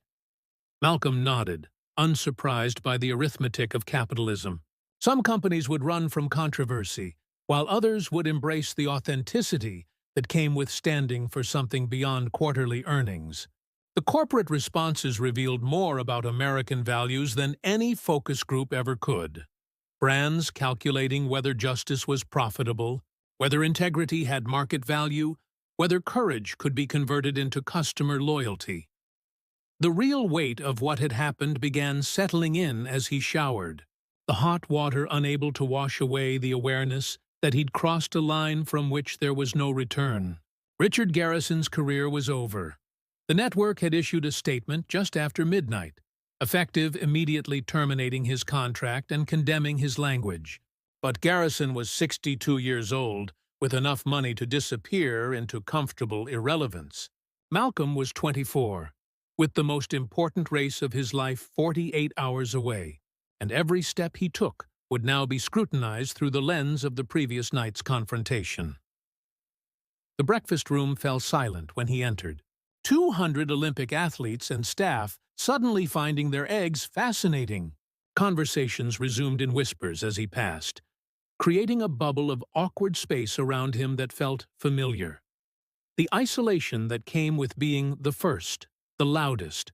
Malcolm nodded, unsurprised by the arithmetic of capitalism. Some companies would run from controversy, while others would embrace the authenticity that came with standing for something beyond quarterly earnings. The corporate responses revealed more about American values than any focus group ever could. Brands calculating whether justice was profitable, whether integrity had market value, whether courage could be converted into customer loyalty. The real weight of what had happened began settling in as he showered, the hot water unable to wash away the awareness that he'd crossed a line from which there was no return. Richard Garrison's career was over. The network had issued a statement just after midnight, effective immediately terminating his contract and condemning his language. But Garrison was 62 years old, with enough money to disappear into comfortable irrelevance. Malcolm was 24, with the most important race of his life 48 hours away, and every step he took would now be scrutinized through the lens of the previous night's confrontation. The breakfast room fell silent when he entered. 200 Olympic athletes and staff suddenly finding their eggs fascinating. Conversations resumed in whispers as he passed, creating a bubble of awkward space around him that felt familiar. The isolation that came with being the first, the loudest,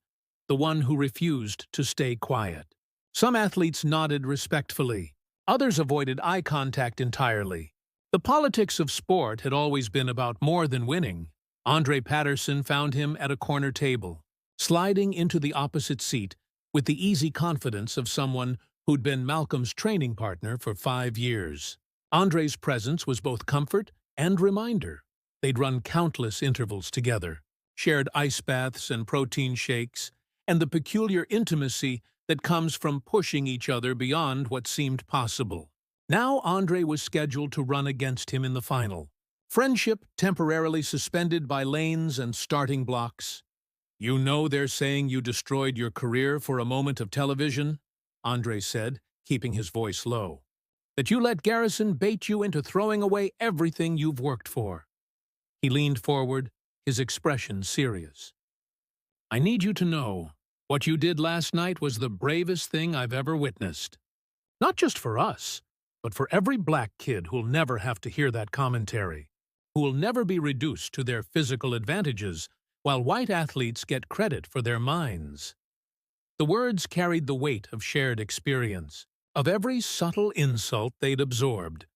the one who refused to stay quiet. Some athletes nodded respectfully. Others avoided eye contact entirely. The politics of sport had always been about more than winning. Andre Patterson found him at a corner table, sliding into the opposite seat with the easy confidence of someone who'd been Malcolm's training partner for 5 years. Andre's presence was both comfort and reminder. They'd run countless intervals together, shared ice baths and protein shakes, and the peculiar intimacy that comes from pushing each other beyond what seemed possible. Now Andre was scheduled to run against him in the final. Friendship temporarily suspended by lanes and starting blocks. "You know they're saying you destroyed your career for a moment of television," Andre said, keeping his voice low. "That you let Garrison bait you into throwing away everything you've worked for." He leaned forward, his expression serious. "I need you to know, what you did last night was the bravest thing I've ever witnessed. Not just for us, but for every black kid who'll never have to hear that commentary, who will never be reduced to their physical advantages, while white athletes get credit for their minds." The words carried the weight of shared experience, of every subtle insult they'd absorbed,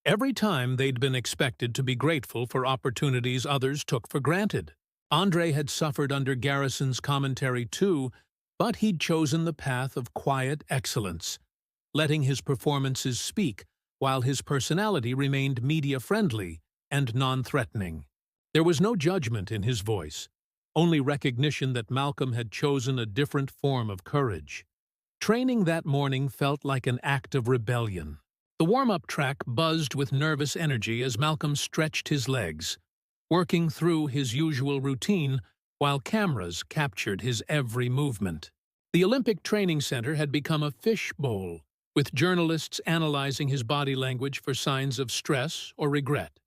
every time they'd been expected to be grateful for opportunities others took for granted. Andre had suffered under Garrison's commentary too, but he'd chosen the path of quiet excellence, letting his performances speak while his personality remained media-friendly and non-threatening. There was no judgment in his voice, only recognition that Malcolm had chosen a different form of courage. Training that morning felt like an act of rebellion. The warm-up track buzzed with nervous energy as Malcolm stretched his legs, working through his usual routine while cameras captured his every movement. The Olympic Training Center had become a fishbowl, with journalists analyzing his body language for signs of stress or regret.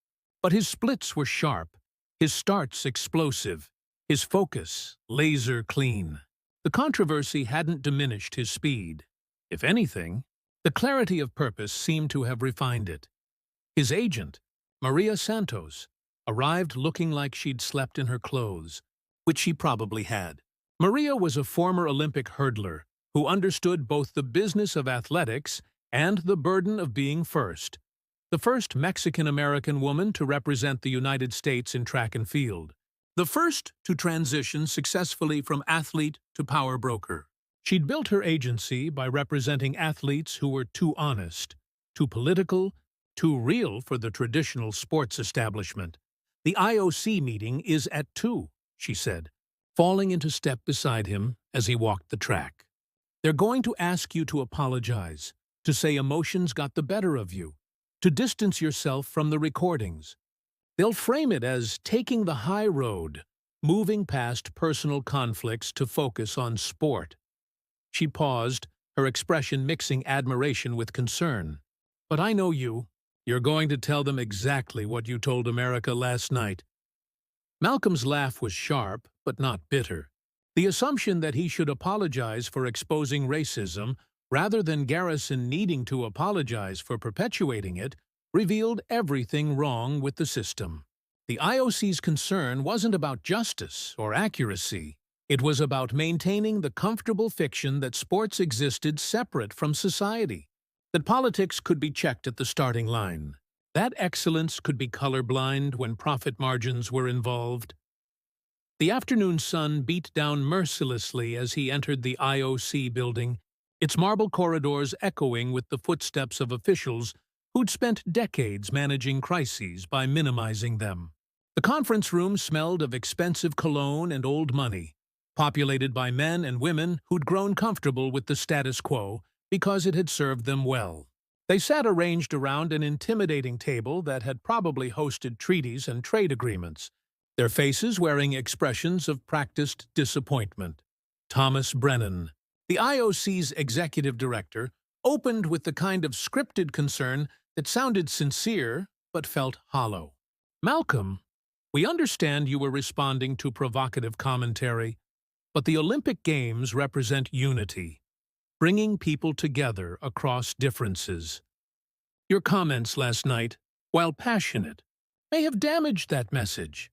But his splits were sharp, his starts explosive, his focus laser clean. The controversy hadn't diminished his speed. If anything, the clarity of purpose seemed to have refined it. His agent, Maria Santos, arrived looking like she'd slept in her clothes, which she probably had. Maria was a former Olympic hurdler who understood both the business of athletics and the burden of being first. The first Mexican-American woman to represent the United States in track and field. The first to transition successfully from athlete to power broker. She'd built her agency by representing athletes who were too honest, too political, too real for the traditional sports establishment. "The IOC meeting is at 2, she said, falling into step beside him as he walked the track. "They're going to ask you to apologize, to say emotions got the better of you, to distance yourself from the recordings. They'll frame it as taking the high road, moving past personal conflicts to focus on sport." She paused, her expression mixing admiration with concern. "But I know you. You're going to tell them exactly what you told America last night." Malcolm's laugh was sharp, but not bitter. The assumption that he should apologize for exposing racism, rather than Garrison needing to apologize for perpetuating it, revealed everything wrong with the system. The IOC's concern wasn't about justice or accuracy. It was about maintaining the comfortable fiction that sports existed separate from society, that politics could be checked at the starting line, that excellence could be colorblind when profit margins were involved. The afternoon sun beat down mercilessly as he entered the IOC building, its marble corridors echoing with the footsteps of officials who'd spent decades managing crises by minimizing them. The conference room smelled of expensive cologne and old money, populated by men and women who'd grown comfortable with the status quo because it had served them well. They sat arranged around an intimidating table that had probably hosted treaties and trade agreements, their faces wearing expressions of practiced disappointment. Thomas Brennan, the IOC's executive director, opened with the kind of scripted concern that sounded sincere but felt hollow. "Malcolm, we understand you were responding to provocative commentary, but the Olympic Games represent unity, bringing people together across differences. Your comments last night, while passionate, may have damaged that message."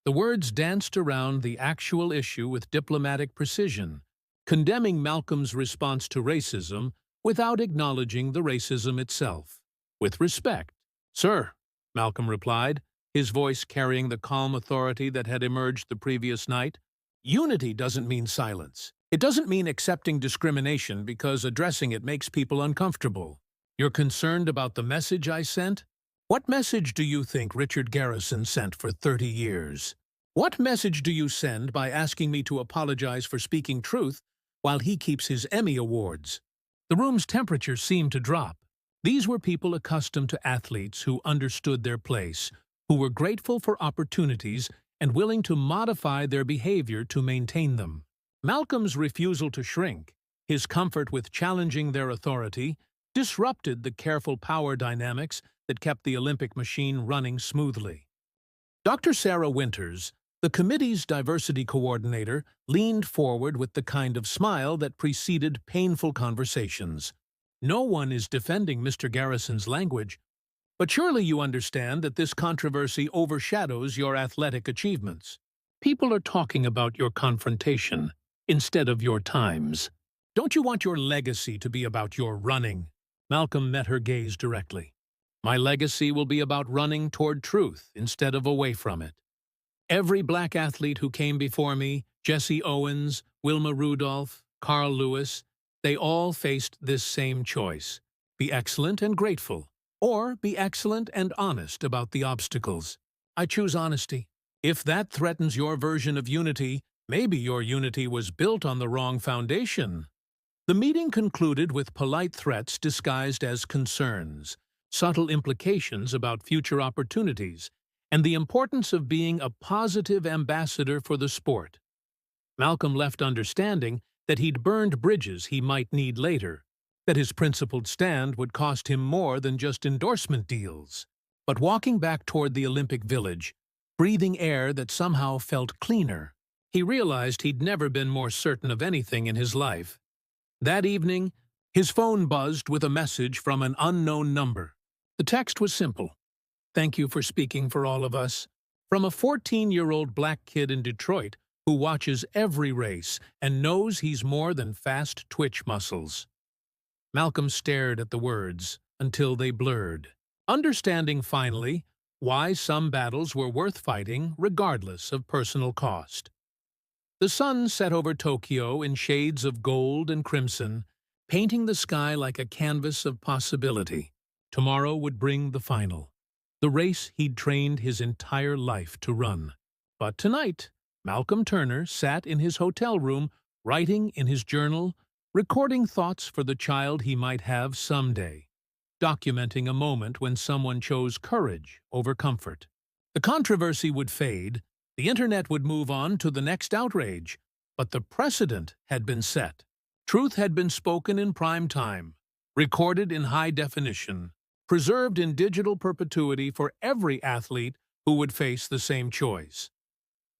The words danced around the actual issue with diplomatic precision, condemning Malcolm's response to racism without acknowledging the racism itself. "With respect, sir," Malcolm replied, his voice carrying the calm authority that had emerged the previous night. "Unity doesn't mean silence. It doesn't mean accepting discrimination because addressing it makes people uncomfortable. You're concerned about the message I sent? What message do you think Richard Garrison sent for 30 years? What message do you send by asking me to apologize for speaking truth while he keeps his Emmy Awards?" The room's temperature seemed to drop. These were people accustomed to athletes who understood their place, who were grateful for opportunities and willing to modify their behavior to maintain them. Malcolm's refusal to shrink, his comfort with challenging their authority, disrupted the careful power dynamics that kept the Olympic machine running smoothly. Dr. Sarah Winters, the committee's diversity coordinator, leaned forward with the kind of smile that preceded painful conversations. No one is defending Mr. Garrison's language, but surely you understand that this controversy overshadows your athletic achievements. People are talking about your confrontation instead of your times. Don't you want your legacy to be about your running? Malcolm met her gaze directly. My legacy will be about running toward truth instead of away from it. Every black athlete who came before me, Jesse Owens, Wilma Rudolph, Carl Lewis, they all faced this same choice: be excellent and grateful, or be excellent and honest about the obstacles. I choose honesty. If that threatens your version of unity, maybe your unity was built on the wrong foundation. The meeting concluded with polite threats disguised as concerns, subtle implications about future opportunities, and the importance of being a positive ambassador for the sport. Malcolm left understanding that he'd burned bridges he might need later, that his principled stand would cost him more than just endorsement deals. But walking back toward the Olympic Village, breathing air that somehow felt cleaner, he realized he'd never been more certain of anything in his life. That evening, his phone buzzed with a message from an unknown number. The text was simple: "Thank you for speaking for all of us." From a 14-year-old black kid in Detroit who watches every race and knows he's more than fast twitch muscles. Malcolm stared at the words until they blurred, understanding finally why some battles were worth fighting regardless of personal cost. The sun set over Tokyo in shades of gold and crimson, painting the sky like a canvas of possibility. Tomorrow would bring the final, the race he'd trained his entire life to run. But tonight, Malcolm Turner sat in his hotel room, writing in his journal, recording thoughts for the child he might have someday, documenting a moment when someone chose courage over comfort. The controversy would fade, the internet would move on to the next outrage, but the precedent had been set. Truth had been spoken in prime time, recorded in high definition, preserved in digital perpetuity for every athlete who would face the same choice.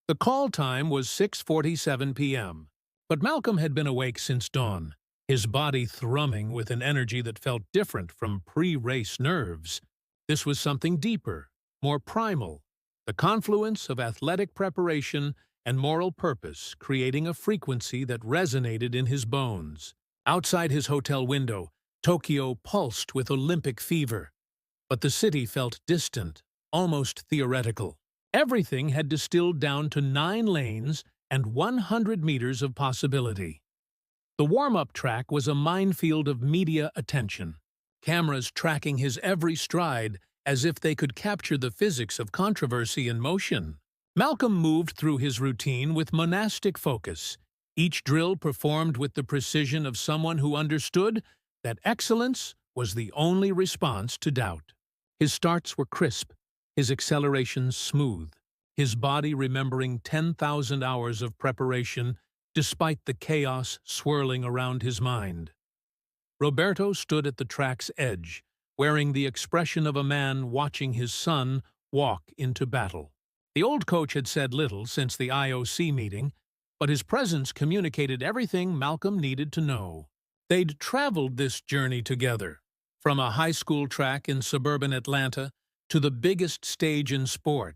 The call time was 6:47 p.m., but Malcolm had been awake since dawn, his body thrumming with an energy that felt different from pre-race nerves. This was something deeper, more primal, the confluence of athletic preparation and moral purpose creating a frequency that resonated in his bones. Outside his hotel window, Tokyo pulsed with Olympic fever, but the city felt distant, almost theoretical. Everything had distilled down to 9 lanes and 100 meters of possibility. The warm-up track was a minefield of media attention, cameras tracking his every stride as if they could capture the physics of controversy in motion. Malcolm moved through his routine with monastic focus, each drill performed with the precision of someone who understood that excellence was the only response to doubt. His starts were crisp, his accelerations smooth, his body remembering 10,000 hours of preparation despite the chaos swirling around his mind. Roberto stood at the track's edge, wearing the expression of a man watching his son walk into battle. The old coach had said little since the IOC meeting, but his presence communicated everything Malcolm needed to know. They'd traveled this journey together, from a high school track in suburban Atlanta to the biggest stage in sport,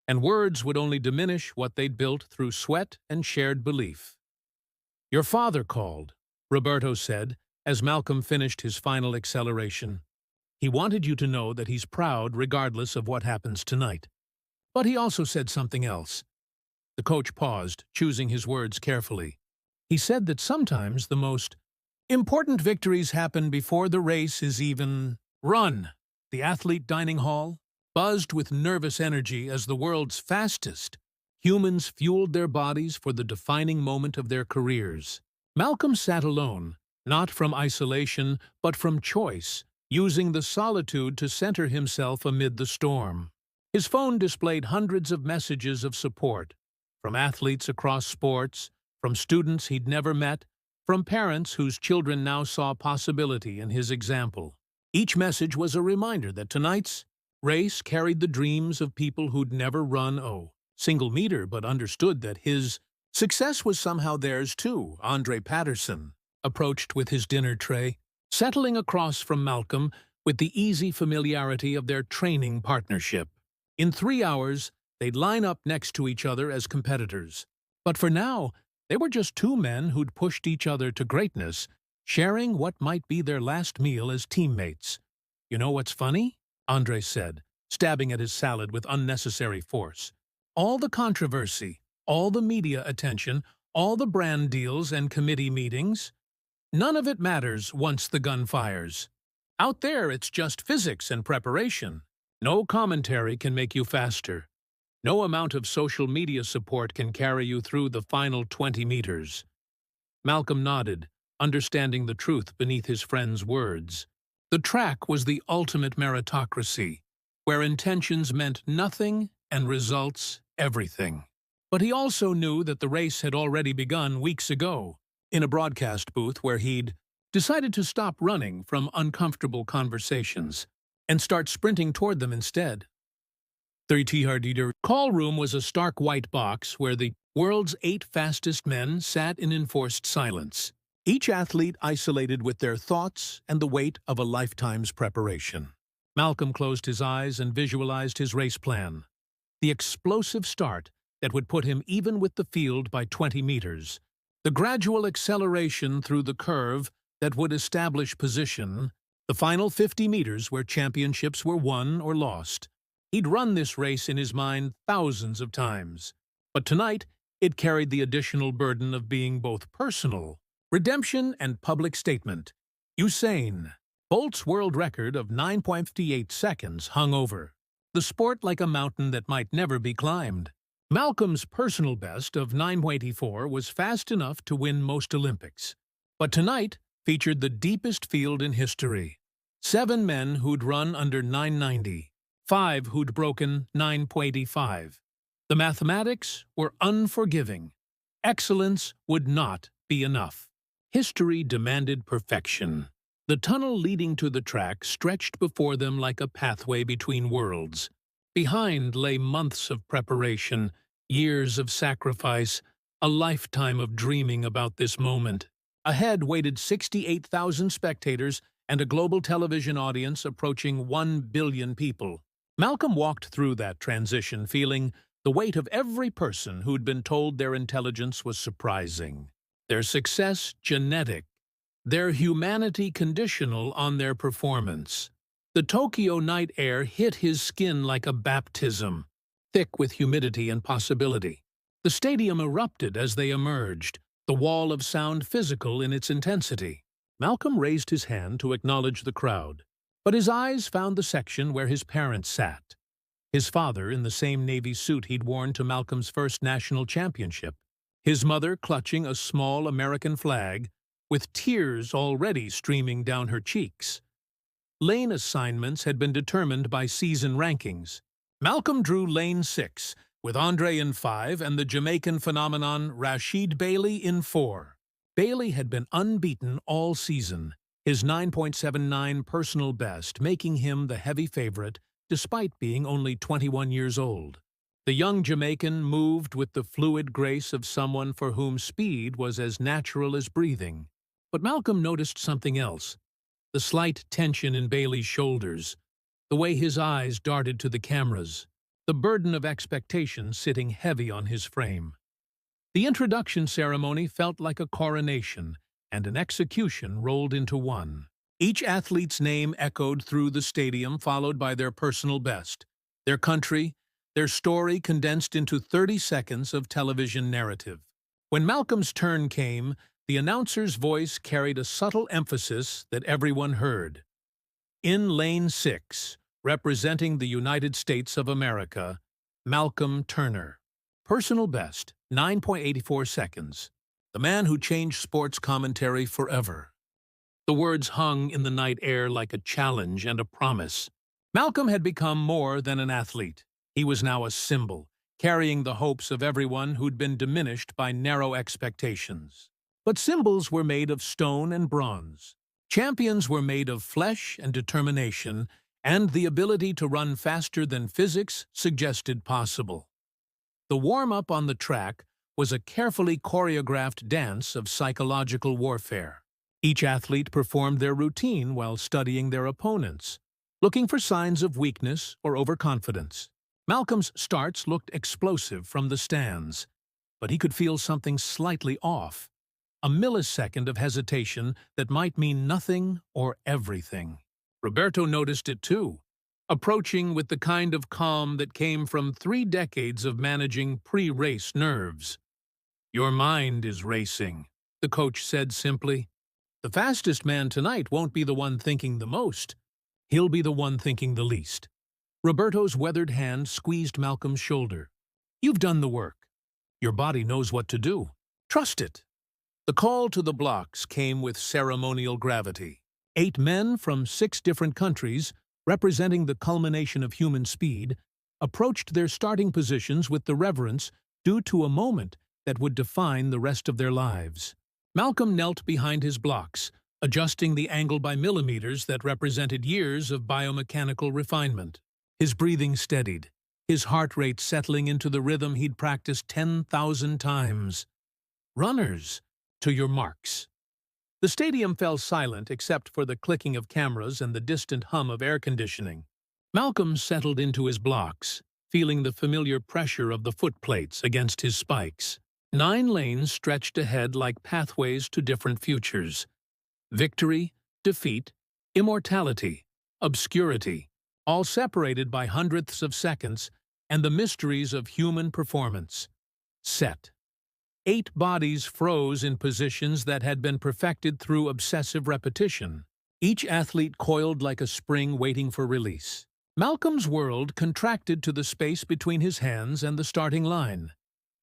and words would only diminish what they'd built through sweat and shared belief. "Your father called," Roberto said, as Malcolm finished his final acceleration. "He wanted you to know that he's proud regardless of what happens tonight. But he also said something else." The coach paused, choosing his words carefully. "He said that sometimes the most important victories happen before the race is even run." The athlete dining hall buzzed with nervous energy as the world's fastest humans fueled their bodies for the defining moment of their careers. Malcolm sat alone, not from isolation, but from choice, using the solitude to center himself amid the storm. His phone displayed hundreds of messages of support, from athletes across sports, from students he'd never met, from parents whose children now saw possibility in his example. Each message was a reminder that tonight's race carried the dreams of people who'd never run a single meter but understood that his success was somehow theirs too. Andre Patterson approached with his dinner tray, settling across from Malcolm with the easy familiarity of their training partnership. In 3 hours, they'd line up next to each other as competitors. But for now, they were just two men who'd pushed each other to greatness, sharing what might be their last meal as teammates. "You know what's funny?" Andre said, stabbing at his salad with unnecessary force. "All the controversy, all the media attention, all the brand deals and committee meetings, none of it matters once the gun fires. Out there, it's just physics and preparation. No commentary can make you faster. No amount of social media support can carry you through the final 20 meters." Malcolm nodded, understanding the truth beneath his friend's words. The track was the ultimate meritocracy, where intentions meant nothing and results everything. But he also knew that the race had already begun weeks ago, in a broadcast booth where he'd decided to stop running from uncomfortable conversations and start sprinting toward them instead. The call room was a stark white box where the world's 8 fastest men sat in enforced silence, each athlete isolated with their thoughts and the weight of a lifetime's preparation. Malcolm closed his eyes and visualized his race plan. The explosive start that would put him even with the field by 20 meters. The gradual acceleration through the curve that would establish position. The final 50 meters where championships were won or lost. He'd run this race in his mind thousands of times. But tonight, it carried the additional burden of being both personal, redemption, and public statement. Usain Bolt's world record of 9.58 seconds hung over the sport like a mountain that might never be climbed. Malcolm's personal best of 9.84 was fast enough to win most Olympics. But tonight featured the deepest field in history. 7 men who'd run under 990, 5 who'd broken 9.85. The mathematics were unforgiving. Excellence would not be enough. History demanded perfection. The tunnel leading to the track stretched before them like a pathway between worlds. Behind lay months of preparation, years of sacrifice, a lifetime of dreaming about this moment. Ahead waited 68,000 spectators and a global television audience approaching 1 billion people. Malcolm walked through that transition feeling the weight of every person who'd been told their intelligence was surprising, their success genetic, their humanity conditional on their performance. The Tokyo night air hit his skin like a baptism, thick with humidity and possibility. The stadium erupted as they emerged, the wall of sound physical in its intensity. Malcolm raised his hand to acknowledge the crowd, but his eyes found the section where his parents sat. His father in the same Navy suit he'd worn to Malcolm's first national championship, his mother clutching a small American flag, with tears already streaming down her cheeks. Lane assignments had been determined by season rankings. Malcolm drew lane 6, with Andre in 5 and the Jamaican phenomenon Rashid Bailey in 4. Bailey had been unbeaten all season, his 9.79 personal best making him the heavy favorite despite being only 21 years old. The young Jamaican moved with the fluid grace of someone for whom speed was as natural as breathing. But Malcolm noticed something else. The slight tension in Bailey's shoulders, the way his eyes darted to the cameras, the burden of expectation sitting heavy on his frame. The introduction ceremony felt like a coronation and an execution rolled into one. Each athlete's name echoed through the stadium, followed by their personal best, their country, their story condensed into 30 seconds of television narrative. When Malcolm's turn came, the announcer's voice carried a subtle emphasis that everyone heard. In lane 6, representing the United States of America, Malcolm Turner. Personal best, 9.84 seconds. The man who changed sports commentary forever. The words hung in the night air like a challenge and a promise. Malcolm had become more than an athlete. He was now a symbol, carrying the hopes of everyone who'd been diminished by narrow expectations. But symbols were made of stone and bronze. Champions were made of flesh and determination, and the ability to run faster than physics suggested possible. The warm-up on the track was a carefully choreographed dance of psychological warfare. Each athlete performed their routine while studying their opponents, looking for signs of weakness or overconfidence. Malcolm's starts looked explosive from the stands, but he could feel something slightly off, a millisecond of hesitation that might mean nothing or everything. Roberto noticed it too, approaching with the kind of calm that came from 3 decades of managing pre-race nerves. "Your mind is racing," the coach said simply. "The fastest man tonight won't be the one thinking the most. He'll be the one thinking the least." Roberto's weathered hand squeezed Malcolm's shoulder. "You've done the work. Your body knows what to do. Trust it." The call to the blocks came with ceremonial gravity. 8 men from 6 different countries, representing the culmination of human speed, approached their starting positions with the reverence due to a moment that would define the rest of their lives. Malcolm knelt behind his blocks, adjusting the angle by millimeters that represented years of biomechanical refinement. His breathing steadied, his heart rate settling into the rhythm he'd practiced 10,000 times. "Runners, to your marks." The stadium fell silent except for the clicking of cameras and the distant hum of air conditioning. Malcolm settled into his blocks, feeling the familiar pressure of the footplates against his spikes. 9 lanes stretched ahead like pathways to different futures. Victory, defeat, immortality, obscurity, all separated by hundredths of seconds, and the mysteries of human performance. Set. 8 bodies froze in positions that had been perfected through obsessive repetition. Each athlete coiled like a spring waiting for release. Malcolm's world contracted to the space between his hands and the starting line,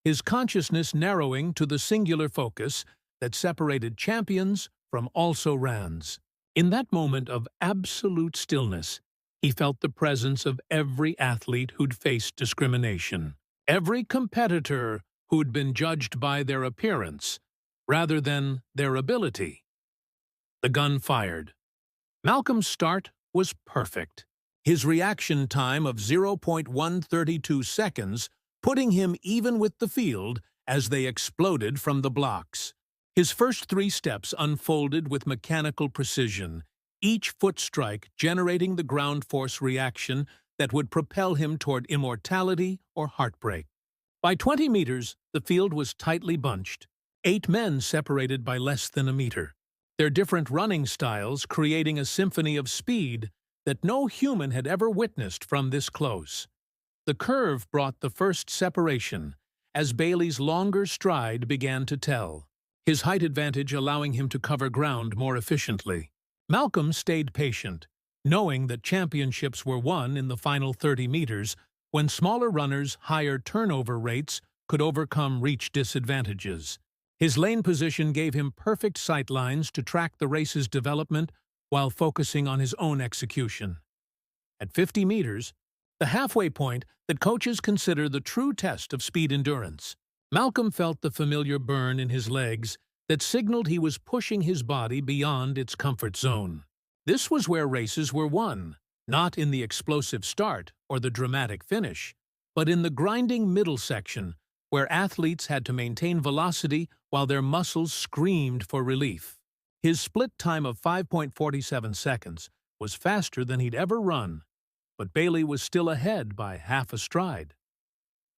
his consciousness narrowing to the singular focus that separated champions from also-rans. In that moment of absolute stillness, he felt the presence of every athlete who'd faced discrimination, every competitor who'd been judged by their appearance rather than their ability. The gun fired. Malcolm's start was perfect. His reaction time of 0.132 seconds, putting him even with the field as they exploded from the blocks. His first 3 steps unfolded with mechanical precision, each foot strike generating the ground force reaction that would propel him toward immortality or heartbreak. By 20 meters, the field was tightly bunched, 8 men separated by less than a meter, their different running styles creating a symphony of speed that no human had ever witnessed from this close. The curve brought the first separation, as Bailey's longer stride began to tell, his height advantage allowing him to cover ground more efficiently. Malcolm stayed patient, knowing that championships were won in the final 30 meters when smaller runners' higher turnover rates could overcome reach disadvantages. His lane position gave him perfect sight lines to track the race's development while focusing on his own execution. At 50 meters, the halfway point that coaches consider the true test of speed endurance, Malcolm felt the familiar burn in his legs that signaled he was pushing his body beyond its comfort zone. This was where races were won, not in the explosive start or the dramatic finish, but in the grinding middle section, where athletes had to maintain velocity while their muscles screamed for relief. His split time of 5.47 seconds was faster than he'd ever run, but Bailey was still ahead by half a stride.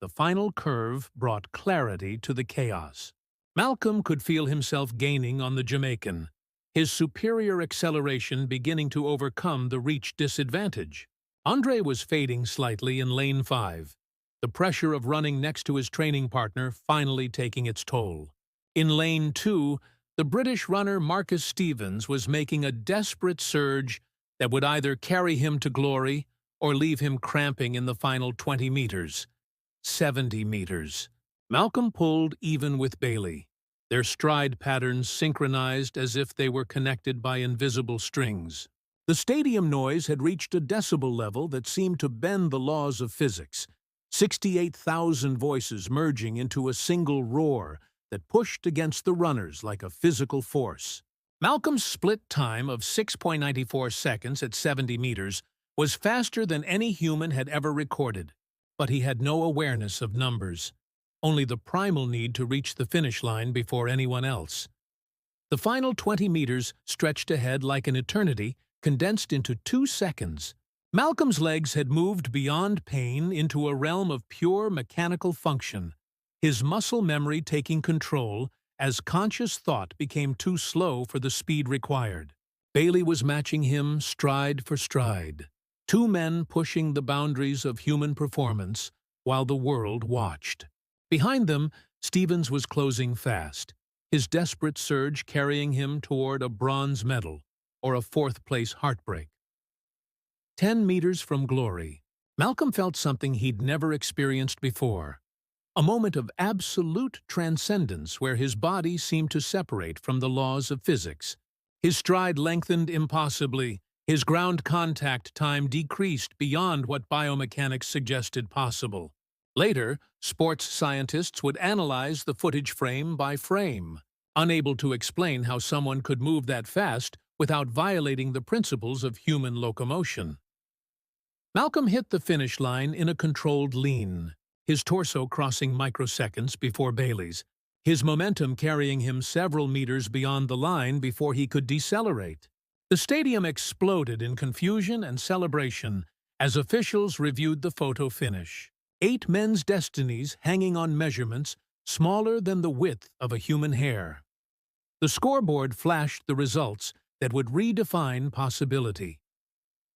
The final curve brought clarity to the chaos. Malcolm could feel himself gaining on the Jamaican, his superior acceleration beginning to overcome the reach disadvantage. Andre was fading slightly in lane 5, the pressure of running next to his training partner finally taking its toll. In lane 2, the British runner Marcus Stevens was making a desperate surge that would either carry him to glory or leave him cramping in the final 20 meters. 70 meters. Malcolm pulled even with Bailey. their stride patterns synchronized as if they were connected by invisible strings. The stadium noise had reached a decibel level that seemed to bend the laws of physics, 68,000 voices merging into a single roar that pushed against the runners like a physical force. Malcolm's split time of 6.94 seconds at 70 meters was faster than any human had ever recorded, but he had no awareness of numbers, only the primal need to reach the finish line before anyone else. The final 20 meters stretched ahead like an eternity, condensed into 2 seconds. Malcolm's legs had moved beyond pain into a realm of pure mechanical function, his muscle memory taking control as conscious thought became too slow for the speed required. Bailey was matching him stride for stride, two men pushing the boundaries of human performance while the world watched. Behind them, Stevens was closing fast, his desperate surge carrying him toward a bronze medal or a fourth-place heartbreak. 10 meters from glory, Malcolm felt something he'd never experienced before. A moment of absolute transcendence where his body seemed to separate from the laws of physics. His stride lengthened impossibly, his ground contact time decreased beyond what biomechanics suggested possible. Later, sports scientists would analyze the footage frame by frame, unable to explain how someone could move that fast without violating the principles of human locomotion. Malcolm hit the finish line in a controlled lean, his torso crossing microseconds before Bailey's, his momentum carrying him several meters beyond the line before he could decelerate. The stadium exploded in confusion and celebration as officials reviewed the photo finish. 8 men's destinies hanging on measurements smaller than the width of a human hair. The scoreboard flashed the results that would redefine possibility.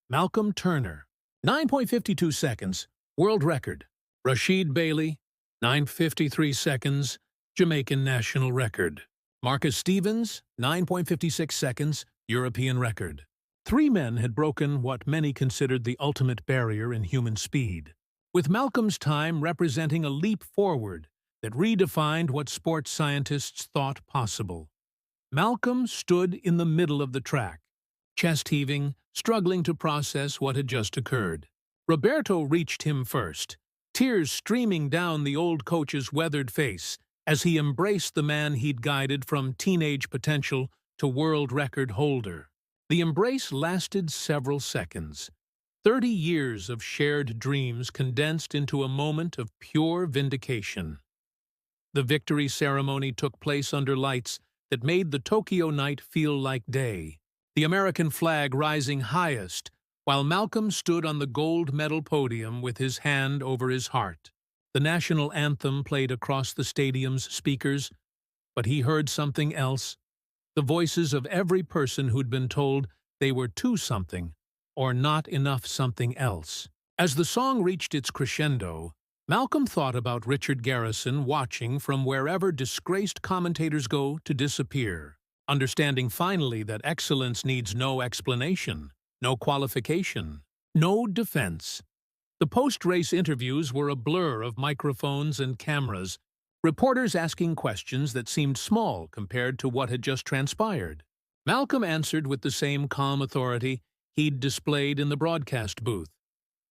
Malcolm Turner, 9.52 seconds, world record. Rashid Bailey, 9.53 seconds, Jamaican national record. Marcus Stevens, 9.56 seconds, European record. 3 men had broken what many considered the ultimate barrier in human speed, with Malcolm's time representing a leap forward that redefined what sports scientists thought possible. Malcolm stood in the middle of the track, chest heaving, struggling to process what had just occurred. Roberto reached him first, tears streaming down the old coach's weathered face as he embraced the man he'd guided from teenage potential to world record holder. The embrace lasted several seconds. 30 years of shared dreams condensed into a moment of pure vindication. The victory ceremony took place under lights that made the Tokyo night feel like day, the American flag rising highest, while Malcolm stood on the gold medal podium with his hand over his heart. The national anthem played across the stadium's speakers, but he heard something else, the voices of every person who'd been told they were too something, or not enough something else. As the song reached its crescendo, Malcolm thought about Richard Garrison watching from wherever disgraced commentators go to disappear, understanding finally that excellence needs no explanation, no qualification, no defense. The post-race interviews were a blur of microphones and cameras, reporters asking questions that seemed small compared to what had just transpired. Malcolm answered with the same calm authority he'd displayed in the broadcast booth,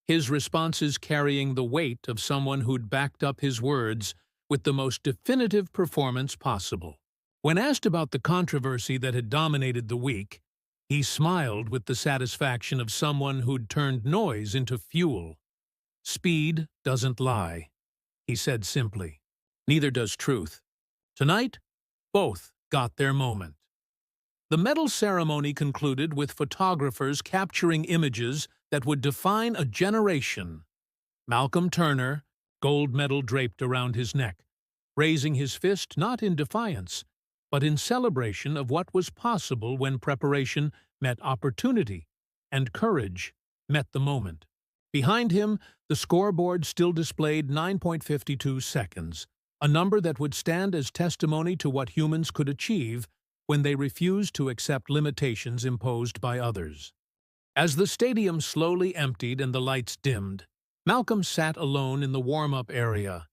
his responses carrying the weight of someone who'd backed up his words with the most definitive performance possible. When asked about the controversy that had dominated the week, he smiled with the satisfaction of someone who'd turned noise into fuel. "Speed doesn't lie," he said simply. "Neither does truth. Tonight, both got their moment." The medal ceremony concluded with photographers capturing images that would define a generation. Malcolm Turner, gold medal draped around his neck, raising his fist not in defiance, but in celebration of what was possible when preparation met opportunity and courage met the moment. Behind him, the scoreboard still displayed 9.52 seconds, a number that would stand as testimony to what humans could achieve when they refused to accept limitations imposed by others. As the stadium slowly emptied and the lights dimmed, Malcolm sat alone in the warm-up area,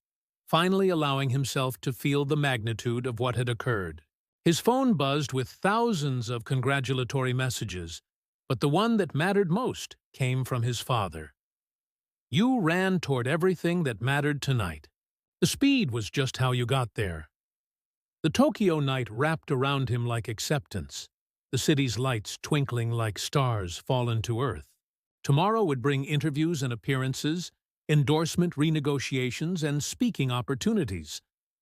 finally allowing himself to feel the magnitude of what had occurred. His phone buzzed with thousands of congratulatory messages, but the one that mattered most came from his father. "You ran toward everything that mattered tonight. The speed was just how you got there." The Tokyo night wrapped around him like acceptance, the city's lights twinkling like stars fallen to earth. Tomorrow would bring interviews and appearances, endorsement renegotiations, and speaking opportunities.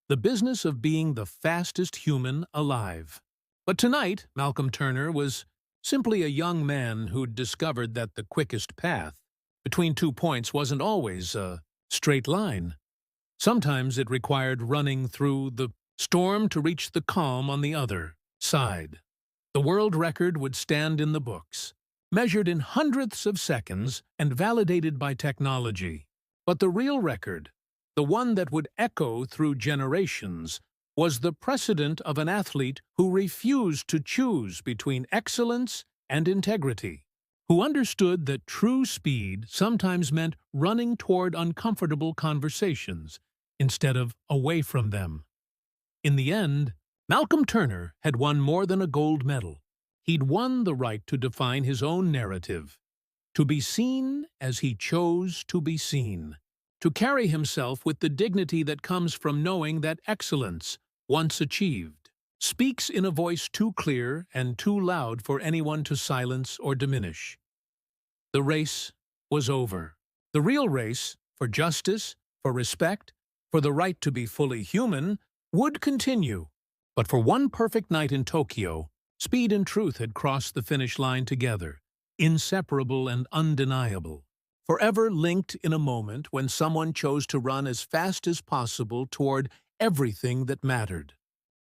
The business of being the fastest human alive. But tonight, Malcolm Turner was simply a young man who'd discovered that the quickest path between 2 points wasn't always a straight line. Sometimes it required running through the storm to reach the calm on the other side. The world record would stand in the books, measured in hundredths of seconds and validated by technology. But the real record, the one that would echo through generations, was the precedent of an athlete who refused to choose between excellence and integrity, who understood that true speed sometimes meant running toward uncomfortable conversations instead of away from them. In the end, Malcolm Turner had won more than a gold medal. He'd won the right to define his own narrative, to be seen as he chose to be seen, to carry himself with the dignity that comes from knowing that excellence, once achieved, speaks in a voice too clear and too loud for anyone to silence or diminish. The race was over. The real race, for justice, for respect, for the right to be fully human, would continue. But for one perfect night in Tokyo, speed and truth had crossed the finish line together, inseparable and undeniable, forever linked in a moment when someone chose to run as fast as possible toward everything that mattered.